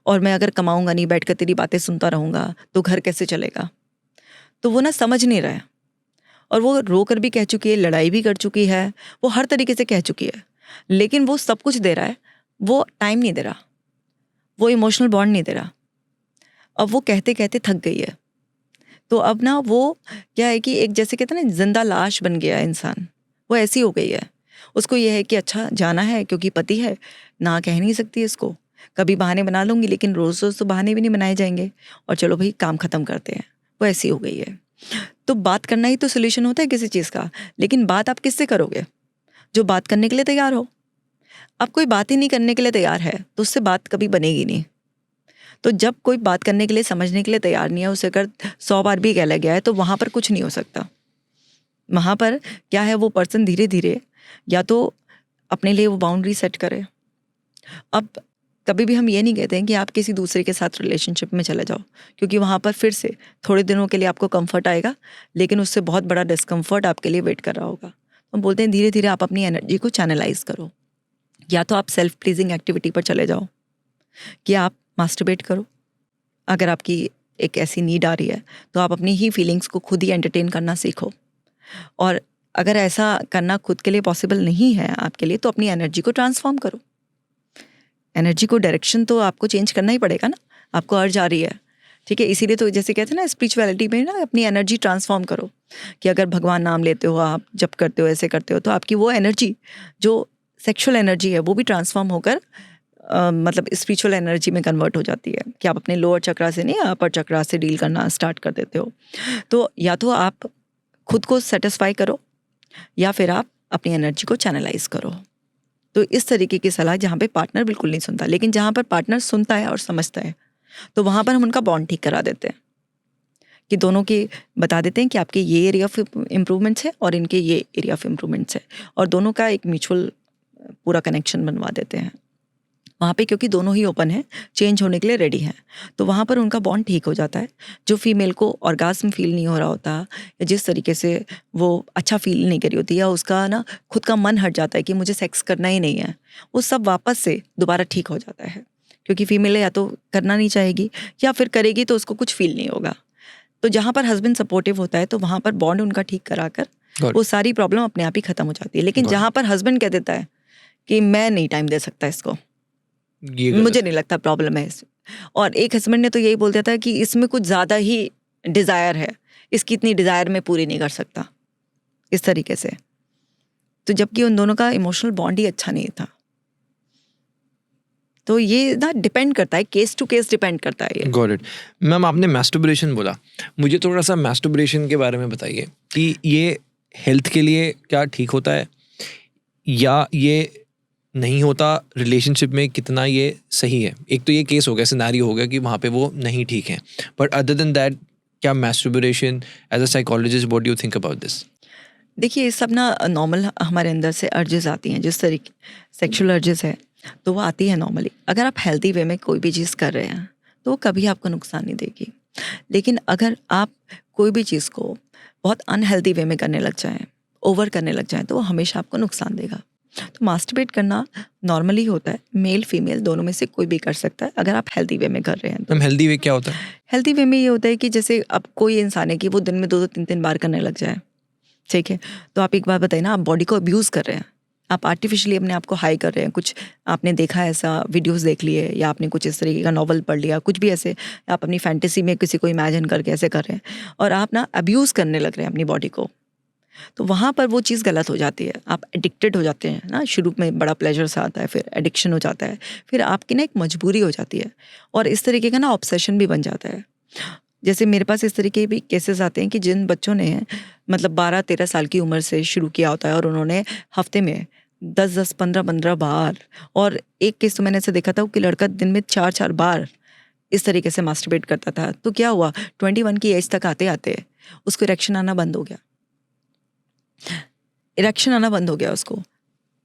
और मैं अगर कमाऊँगा नहीं, बैठ कर तेरी बातें सुनता रहूँगा, तो घर कैसे चलेगा। तो वो ना समझ नहीं रहा है, और वो रो कर भी कह चुकी है, लड़ाई भी कर चुकी है, वो हर तरीके से कह चुकी है, लेकिन वो सब कुछ दे रहा है, वो टाइम नहीं दे रहा, वो इमोशनल बॉन्ड नहीं दे रहा। अब वो कहते कहते थक गई है, तो अब ना वो क्या है कि एक जैसे कहते हैं ना जिंदा लाश बन गया है इंसान, वो ऐसी हो गई है। उसको ये है कि अच्छा जाना है क्योंकि पति है, ना कह नहीं सकती इसको, कभी बहाने बना लूँगी, लेकिन रोज़ रोज़ तो बहाने भी नहीं बनाए जाएंगे, और चलो भाई काम ख़त्म करते हैं, वो ऐसी हो गई है। तो बात करना ही तो सोल्यूशन होता है किसी चीज़ का, लेकिन बात आप किससे करोगे? जो बात करने के लिए तैयार हो। अब कोई बात ही नहीं करने के लिए तैयार है तो उससे बात कभी बनेगी नहीं। तो जब कोई बात करने के लिए, समझने के लिए तैयार नहीं है, उसे अगर 100 बार भी कहला गया है तो वहाँ पर कुछ नहीं हो सकता। वहाँ पर क्या है, वो पर्सन धीरे धीरे या तो अपने लिए वो बाउंड्री सेट करे। अब कभी भी हम ये नहीं कहते हैं कि आप किसी दूसरे के साथ रिलेशनशिप में चले जाओ, क्योंकि वहाँ पर फिर से थोड़े दिनों के लिए आपको कंफर्ट आएगा, लेकिन उससे बहुत बड़ा डिस्कम्फर्ट आपके लिए वेट कर रहा होगा। हम बोलते हैं धीरे धीरे आप अपनी एनर्जी को चैनलाइज करो। या तो आप सेल्फ प्लीजिंग एक्टिविटी पर चले जाओ कि आप मास्टरबेट करो। अगर आपकी एक ऐसी नीड आ रही है तो आप अपनी ही फीलिंग्स को खुद ही एंटरटेन करना सीखो। और अगर ऐसा करना खुद के लिए पॉसिबल नहीं है आपके लिए, तो अपनी एनर्जी को ट्रांसफॉर्म करो। एनर्जी को डायरेक्शन तो आपको चेंज करना ही पड़ेगा ना। आपको अर्ज आ रही है, ठीक है, इसीलिए तो जैसे कहते हैं ना स्पिरिचुअलिटी में ना, अपनी एनर्जी ट्रांसफॉर्म करो कि अगर भगवान नाम लेते हो, आप जप करते हो, ऐसे करते हो, तो आपकी वो एनर्जी जो सेक्सुअल एनर्जी है वो भी ट्रांसफॉर्म होकर मतलब स्पिरिचुअल एनर्जी में कन्वर्ट हो जाती है कि आप अपने लोअर चक्रा से नहीं, अपर चक्रा से डील करना स्टार्ट कर देते हो। तो या तो आप खुद को सेटिस्फाई करो या फिर आप अपनी एनर्जी को चैनलाइज करो। तो इस तरीके की सलाह, जहाँ पे पार्टनर बिल्कुल नहीं सुनता, लेकिन जहाँ पर पार्टनर सुनता है और समझता है, तो वहाँ पर हम उनका बॉन्ड ठीक करा देते हैं कि दोनों के बता देते हैं कि आपके ये एरिया ऑफ इम्प्रूवमेंट्स है और इनके ये एरिया ऑफ इम्प्रूवमेंट्स है, और दोनों का एक म्यूचुअल पूरा कनेक्शन बनवा देते हैं वहाँ पे, क्योंकि दोनों ही ओपन है, चेंज होने के लिए रेडी हैं। तो वहाँ पर उनका बॉन्ड ठीक हो जाता है। जो फीमेल को ऑर्गास्म फील नहीं हो रहा होता, या जिस तरीके से वो अच्छा फील नहीं करी होती, या उसका ना खुद का मन हट जाता है कि मुझे सेक्स करना ही नहीं है, वो सब वापस से दोबारा ठीक हो जाता है। क्योंकि फीमेल या तो करना नहीं चाहेगी, या फिर करेगी तो उसको कुछ फील नहीं होगा। तो जहाँ पर हस्बैंड सपोर्टिव होता है तो वहाँ पर बॉन्ड उनका ठीक कराकर वो सारी प्रॉब्लम अपने आप ही खत्म हो जाती है। लेकिन जहाँ पर हस्बैंड कह देता है कि मैं नहीं टाइम दे सकता इसको, मुझे नहीं लगता प्रॉब्लम है इसमें, और एक हस्बैंड ने तो यही बोल दिया था कि इसमें कुछ ज़्यादा ही डिज़ायर है, इसकी इतनी डिज़ायर मैं पूरी नहीं कर सकता, इस तरीके से। तो जबकि उन दोनों का इमोशनल बॉन्ड ही अच्छा नहीं था। तो ये ना डिपेंड करता है, केस टू केस डिपेंड करता है ये। Got it. मैम, आपने मैस्टरबेशन बोला, मुझे थोड़ा सा मैस्टरबेशन के बारे में बताइए कि ये हेल्थ के लिए क्या ठीक होता है या ये नहीं होता, रिलेशनशिप में कितना ये सही है। एक तो ये केस हो गया, सिनेरियो हो गया कि वहाँ पे वो नहीं ठीक है, बट अदर देन दैट, क्या masturbation as a psychologist, what do you think about this? देखिए, ये सब ना नॉर्मल हमारे अंदर से अर्जेस आती हैं, जिस तरीके सेक्सुअल अर्जेस है तो वो आती है नॉर्मली। अगर आप हेल्दी वे में कोई भी चीज़ कर रहे हैं तो वो कभी आपको नुकसान नहीं देगी। लेकिन अगर आप कोई भी चीज़ को बहुत अनहेल्दी वे में करने लग जाएं, ओवर करने लग जाएं, तो वो हमेशा आपको नुकसान देगा। तो मास्टरबेट करना नॉर्मली होता है, मेल फीमेल दोनों में से कोई भी कर सकता है अगर आप हेल्दी वे में कर रहे हैं तो। मैम, हेल्दी वे क्या होता है? हेल्दी वे में ये होता है कि जैसे अब कोई इंसान है कि वो दिन में 2-2 3-3 बार करने लग जाए, ठीक है, तो आप एक बार बताइए ना, आप बॉडी को अब्यूज़ कर रहे हैं, आप आर्टिफिशियली अपने आप को हाई कर रहे हैं। कुछ आपने देखा ऐसा, वीडियोस देख लिए, या आपने कुछ इस तरीके का नॉवल पढ़ लिया, कुछ भी ऐसे आप अपनी फैंटेसी में किसी को इमेजिन करके ऐसे कर रहे हैं और आप ना अब्यूज़ करने लग रहे हैं अपनी बॉडी को, तो वहाँ पर वो चीज़ गलत हो जाती है। आप एडिक्टेड हो जाते हैं ना, शुरू में बड़ा प्लेजर सा आता है, फिर एडिक्शन हो जाता है, फिर आपकी ना एक मजबूरी हो जाती है और इस तरीके का ना ऑब्सेशन भी बन जाता है। जैसे मेरे पास इस तरीके भी केसेस आते हैं कि जिन बच्चों ने मतलब 12-13 साल की उम्र से शुरू किया होता है और उन्होंने हफ्ते में 10-10, 15-15 बार, और एक केस तो मैंने ऐसे देखा था कि लड़का दिन में 4-4 बार इस तरीके से मास्टरबेट करता था। तो क्या हुआ, 21 की एज तक आते आते उसको इरेक्शन आना बंद हो गया। इरेक्शन आना बंद हो गया उसको,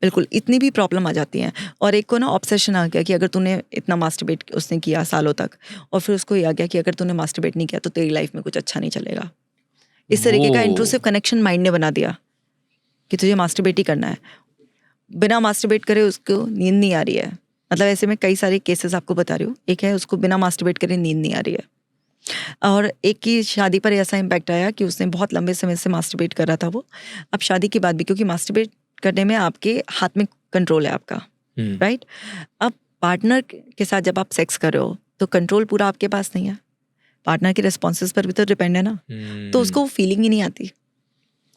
बिल्कुल। इतनी भी प्रॉब्लम आ जाती हैं। और एक को ना ऑब्सेशन आ गया कि अगर तूने इतना मास्टरबेट उसने किया सालों तक, और फिर उसको ये आ गया कि अगर तूने मास्टरबेट नहीं किया तो तेरी लाइफ में कुछ अच्छा नहीं चलेगा। इस तरीके का इंट्रूसिव कनेक्शन माइंड ने बना दिया कि तुझे मास्टरबेट ही करना है। बिना मास्टरबेट करे उसको नींद नहीं आ रही है। मतलब ऐसे में कई सारे केसेस आपको बता रही हूँ। एक है उसको बिना मास्टरबेट करे नींद नहीं आ रही है, और एक की शादी पर ऐसा इम्पैक्ट आया कि उसने बहुत लंबे समय से मास्टरबेट कर रहा था वो। अब शादी के बाद भी, क्योंकि मास्टरबेट करने में आपके हाथ में कंट्रोल है आपका, राइट। अब पार्टनर के साथ जब आप सेक्स कर रहे हो तो कंट्रोल पूरा आपके पास नहीं है, पार्टनर के रिस्पॉन्सेज पर भी तो डिपेंड है ना। तो उसको वो फीलिंग ही नहीं आती,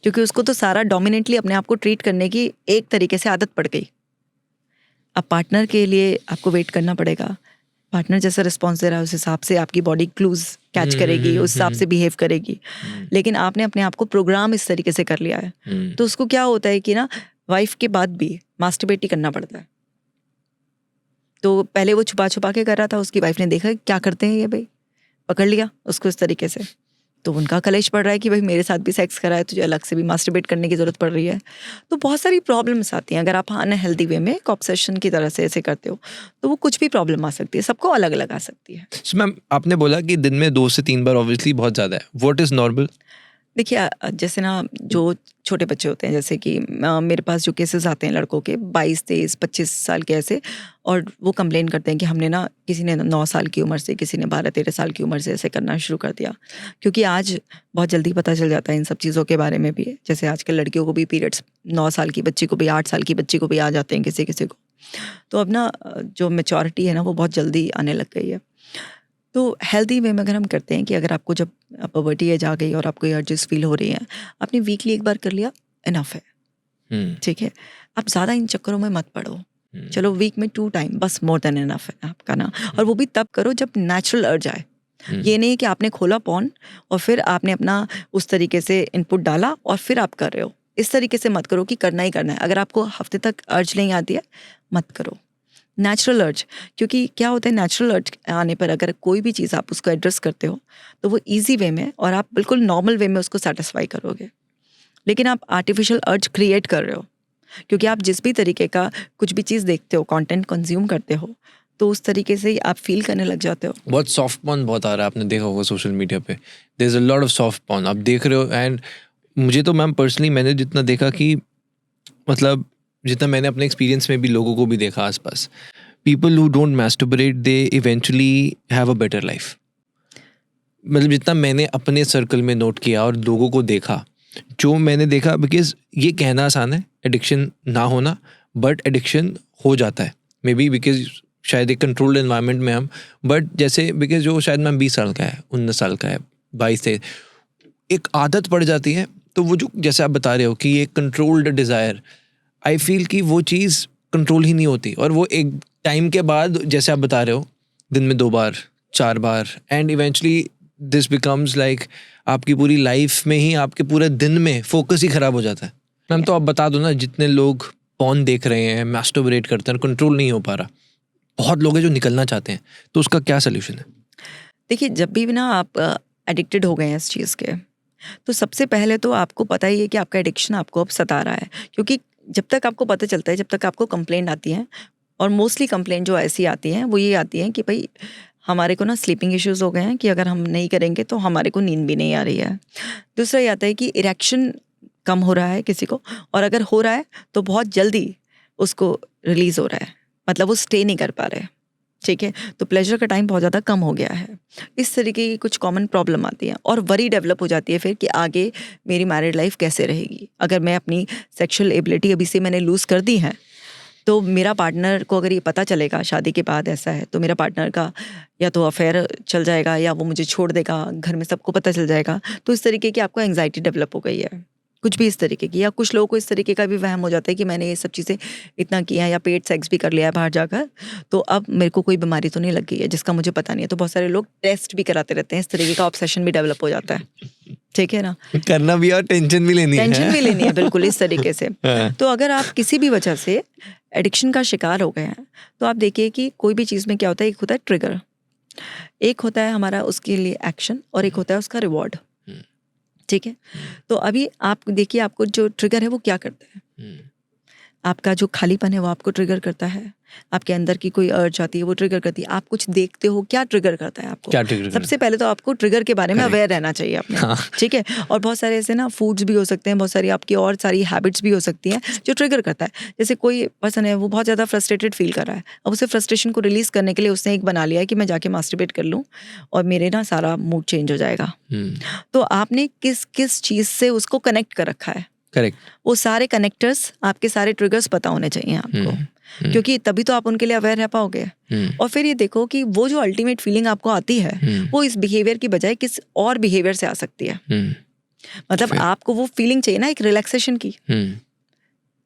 क्योंकि उसको तो सारा डोमिनेटली अपने आप को ट्रीट करने की एक तरीके से आदत पड़ गई। अब पार्टनर के लिए आपको वेट करना पड़ेगा पार्टनर जैसा रिस्पॉन्स दे रहा है उस हिसाब से आपकी बॉडी क्लूज कैच करेगी, उस हिसाब से बिहेव करेगी। लेकिन आपने अपने आप को प्रोग्राम इस तरीके से कर लिया है, तो उसको क्या होता है कि ना वाइफ के बाद भी मास्टरबेट ही करना पड़ता है। तो पहले वो छुपा छुपा के कर रहा था, उसकी वाइफ ने देखा क्या करते हैं ये भाई, पकड़ लिया उसको इस तरीके से, तो उनका कलेश पड़ रहा है कि भाई मेरे साथ भी सेक्स करा है, तुझे अलग से भी मास्टरबेट करने की जरूरत पड़ रही है। तो बहुत सारी प्रॉब्लम्स आती हैं अगर आप अनहेल्दी वे में एक ऑब्सेशन की तरह से ऐसे करते हो, तो वो कुछ भी प्रॉब्लम आ सकती है, सबको अलग अलग आ सकती है। So, मैम आपने बोला कि दिन में 2 से 3 बार ऑब्वियसली बहुत ज़्यादा है, व्हाट इज़ नॉर्मल? देखिए जैसे ना जो छोटे बच्चे होते हैं, जैसे कि मेरे पास जो केसेस आते हैं लड़कों के 22, 23, 25 साल के ऐसे, और वो कंप्लेन करते हैं कि हमने ना, किसी ने 9 साल की उम्र से, किसी ने 12, 13 साल की उम्र से ऐसे करना शुरू कर दिया। क्योंकि आज बहुत जल्दी पता चल जाता है इन सब चीज़ों के बारे में भी। जैसे आजकल लड़कियों को भी पीरियड्स 9 साल की बच्ची को भी, 8 साल की बच्ची को भी आ जाते हैं किसी किसी को। तो अब ना जो मैच्योरिटी है ना वो बहुत जल्दी आने लग गई है। तो हेल्दी वे में अगर हम करते हैं कि अगर आपको जब पवर्टी एज आ गई और आपको अर्जेस फील हो रही हैं, आपने वीकली एक बार कर लिया, इनफ है, ठीक है। आप ज़्यादा इन चक्करों में मत पड़ो, चलो वीक में 2 टाइम बस मोर देन इनफ है आपका ना। और वो भी तब करो जब नेचुरल अर्ज आए। ये नहीं कि आपने खोला पॉन और फिर आपने अपना उस तरीके से इनपुट डाला और फिर आप कर रहे हो। इस तरीके से मत करो कि करना ही करना है। अगर आपको हफ्ते तक अर्ज नहीं आती है, मत करो। नेचुरल अर्ज, क्योंकि क्या होता है नेचुरल अर्ज आने पर अगर कोई भी चीज़ आप उसको एड्रेस करते हो तो वो इजी वे में और आप बिल्कुल नॉर्मल वे में उसको सेटिस्फाई करोगे। लेकिन आप आर्टिफिशियल अर्ज क्रिएट कर रहे हो, क्योंकि आप जिस भी तरीके का कुछ भी चीज़ देखते हो, कंटेंट कंज्यूम करते हो, तो उस तरीके से ही आप फील करने लग जाते हो। बहुत सॉफ्ट पॉर्न बहुत आ रहा है, आपने देखा होगा सोशल मीडिया पे, there is a lot of soft porn आप देख रहे हो। एंड मुझे तो मैम पर्सनली मैंने जितना देखा कि मतलब जितना मैंने अपने एक्सपीरियंस में भी लोगों को भी देखा आसपास, people who don't masturbate they eventually have a better life। मतलब जितना मैंने अपने सर्कल में नोट किया और लोगों को देखा, जो मैंने देखा, बिकॉज ये कहना आसान है एडिक्शन ना होना, बट एडिक्शन हो जाता है मे बी बिकॉज शायद एक कंट्रोल्ड एनवायरनमेंट में हम, बट जैसे बिकॉज जो शायद मैम 20 साल का है, 19 साल का है, 22 से एक आदत पड़ जाती है, तो वो जो जैसे आप बता रहे हो कि ये कंट्रोल्ड डिज़ायर, आई फील कि वो चीज़ कंट्रोल ही नहीं होती, और वो एक टाइम के बाद जैसे आप बता रहे हो दिन में 2 बार 4 बार, and eventually this becomes like आपकी पूरी लाइफ में ही, आपके पूरे दिन में फोकस ही खराब हो जाता है। मैम तो आप बता दो ना, जितने लोग पॉर्न देख रहे हैं, मैस्टरबेट करते हैं, कंट्रोल नहीं हो पा रहा, बहुत लोग हैं जो निकलना चाहते हैं, तो उसका क्या सोल्यूशन है? देखिए जब भी ना आप एडिक्टेड हो गए हैं इस चीज़ के, तो सबसे पहले तो आपको पता ही है कि आपका एडिक्शन आपको अब सता रहा है। क्योंकि जब तक आपको पता चलता है, जब तक आपको कंप्लेंट आती है, और मोस्टली कंप्लेंट जो ऐसी आती हैं वो ये आती हैं कि भाई हमारे को ना स्लीपिंग इश्यूज़ हो गए हैं, कि अगर हम नहीं करेंगे तो हमारे को नींद भी नहीं आ रही है। दूसरा ये आता है कि इरेक्शन कम हो रहा है किसी को, और अगर हो रहा है तो बहुत जल्दी उसको रिलीज़ हो रहा है, मतलब वो स्टे नहीं कर पा रहे, ठीक है। तो प्लेजर का टाइम बहुत ज़्यादा कम हो गया है। इस तरीके की कुछ कॉमन प्रॉब्लम आती है, और वरी डेवलप हो जाती है फिर कि आगे मेरी मैरिड लाइफ कैसे रहेगी। अगर मैं अपनी सेक्शुअल एबिलिटी अभी से मैंने लूज़ कर दी है, तो मेरा पार्टनर को अगर ये पता चलेगा शादी के बाद ऐसा है, तो मेरा पार्टनर का या तो अफेयर चल जाएगा, या वो मुझे छोड़ देगा, घर में सबको पता चल जाएगा। तो इस तरीके की आपको एंग्जाइटी डेवलप हो गई है, कुछ भी इस तरीके की। या कुछ लोगों को इस तरीके का भी वहम हो जाता है कि मैंने ये सब चीज़ें इतना किया है, या पेड सेक्स भी कर लिया है बाहर जाकर, तो अब मेरे को कोई बीमारी तो नहीं लग गई है जिसका मुझे पता नहीं है। तो बहुत सारे लोग टेस्ट भी कराते रहते हैं, इस तरीके का ऑब्सेशन भी डेवलप हो जाता है, ठीक है ना। करना भी और टेंशन भी लेनी है, टेंशन भी लेनी है, बिल्कुल इस तरीके से। तो अगर आप किसी भी वजह से एडिक्शन का शिकार हो गए हैं, तो आप देखिए कि कोई भी चीज़ में क्या होता है, एक होता है ट्रिगर, एक होता है हमारा उसके लिए एक्शन, और एक होता है उसका रिवॉर्ड, ठीक है। तो अभी आप देखिए आपको जो ट्रिगर है वो क्या करता है। आपका जो खालीपन है वो आपको ट्रिगर करता है, आपके अंदर की कोई अर्ज आती है वो ट्रिगर करती है, आप कुछ देखते हो, क्या ट्रिगर करता है आपको, क्या ट्रिगर सबसे पहले तो आपको ट्रिगर के बारे में अवेयर रहना चाहिए अपने, ठीक है। और बहुत सारे ऐसे ना फूड्स भी हो सकते हैं, बहुत सारी आपकी और सारी हैबिट्स भी हो सकती हैं जो ट्रिगर करता है। जैसे कोई पर्सन है वो बहुत ज़्यादा फ्रस्ट्रेटेड फील कर रहा है, अब उसे फ्रस्ट्रेशन को रिलीज करने के लिए उसने एक बना लिया है कि मैं जाके मास्टरबेट कर लूँ और मेरे ना सारा मूड चेंज हो जाएगा। तो आपने किस किस चीज़ से उसको कनेक्ट कर रखा है, करेक्ट, वो सारे कनेक्टर्स, आपके सारे ट्रिगर्स पता होने चाहिए आपको, क्योंकि तभी तो आप उनके लिए अवेयर रह पाओगे। और फिर ये देखो कि वो जो अल्टीमेट फीलिंग आपको आती है वो इस बिहेवियर की बजाय किस और बिहेवियर से आ सकती है। मतलब आपको वो फीलिंग चाहिए ना एक रिलैक्सेशन की,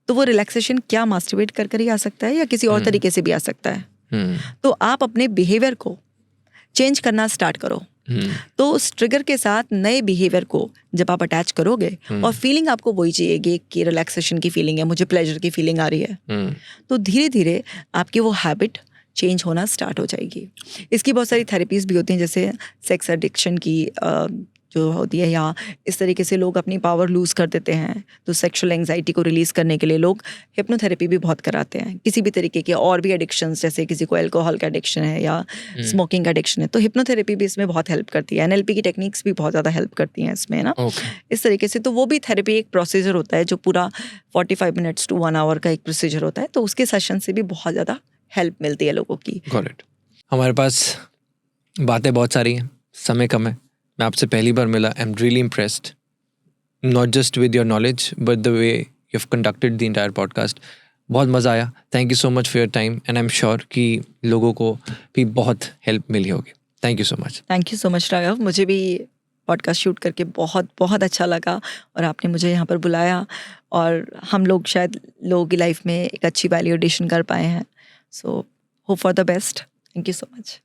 तो वो रिलैक्सेशन क्या मास्टरबेट कर कर ही आ सकता है या किसी और तरीके से भी आ सकता है। तो आप अपने बिहेवियर को चेंज करना स्टार्ट करो। तो उस ट्रिगर के साथ नए बिहेवियर को जब आप अटैच करोगे और फीलिंग आपको वही चाहिए कि रिलैक्सेशन की फीलिंग है, मुझे प्लेजर की फीलिंग आ रही है, तो धीरे धीरे आपकी वो हैबिट चेंज होना स्टार्ट हो जाएगी। इसकी बहुत सारी थेरेपीज भी होती हैं, जैसे सेक्स एडिक्शन की जो होती है, या इस तरीके से लोग अपनी पावर लूज़ कर देते हैं, तो सेक्सुअल एंग्जाइटी को रिलीज़ करने के लिए लोग हिप्नोथेरेपी भी बहुत कराते हैं। किसी भी तरीके के और भी एडिक्शंस, जैसे किसी को अल्कोहल का एडिक्शन है या स्मोकिंग का एडिक्शन है, तो हिप्नोथेरेपी भी इसमें बहुत हेल्प करती है। NLP की टेक्निक्स भी बहुत ज़्यादा हेल्प करती हैं इसमें ना। इस तरीके से तो वो भी थेरेपी एक प्रोसीजर होता है जो पूरा 45 मिनट्स टू 1 आवर का एक प्रोसीजर होता है, तो उसके सेशन से भी बहुत ज़्यादा हेल्प मिलती है लोगों की। करेक्ट। हमारे पास बातें बहुत सारी हैं, समय कम है। मैं आपसे पहली बार मिला, I am really impressed, not just with your knowledge but the way you have conducted the entire podcast. बहुत मज़ा आया। Thank you so much for your time and I am sure कि लोगों को भी बहुत हेल्प मिली होगी। Thank you so much. Thank you so much Raghav, मुझे भी पॉडकास्ट शूट करके बहुत बहुत अच्छा लगा और आपने मुझे यहाँ पर बुलाया और हम लोग शायद लोगों की लाइफ में एक अच्छी वैल्यू एडिशन कर पाए हैं। So hope for the best. Thank you so much.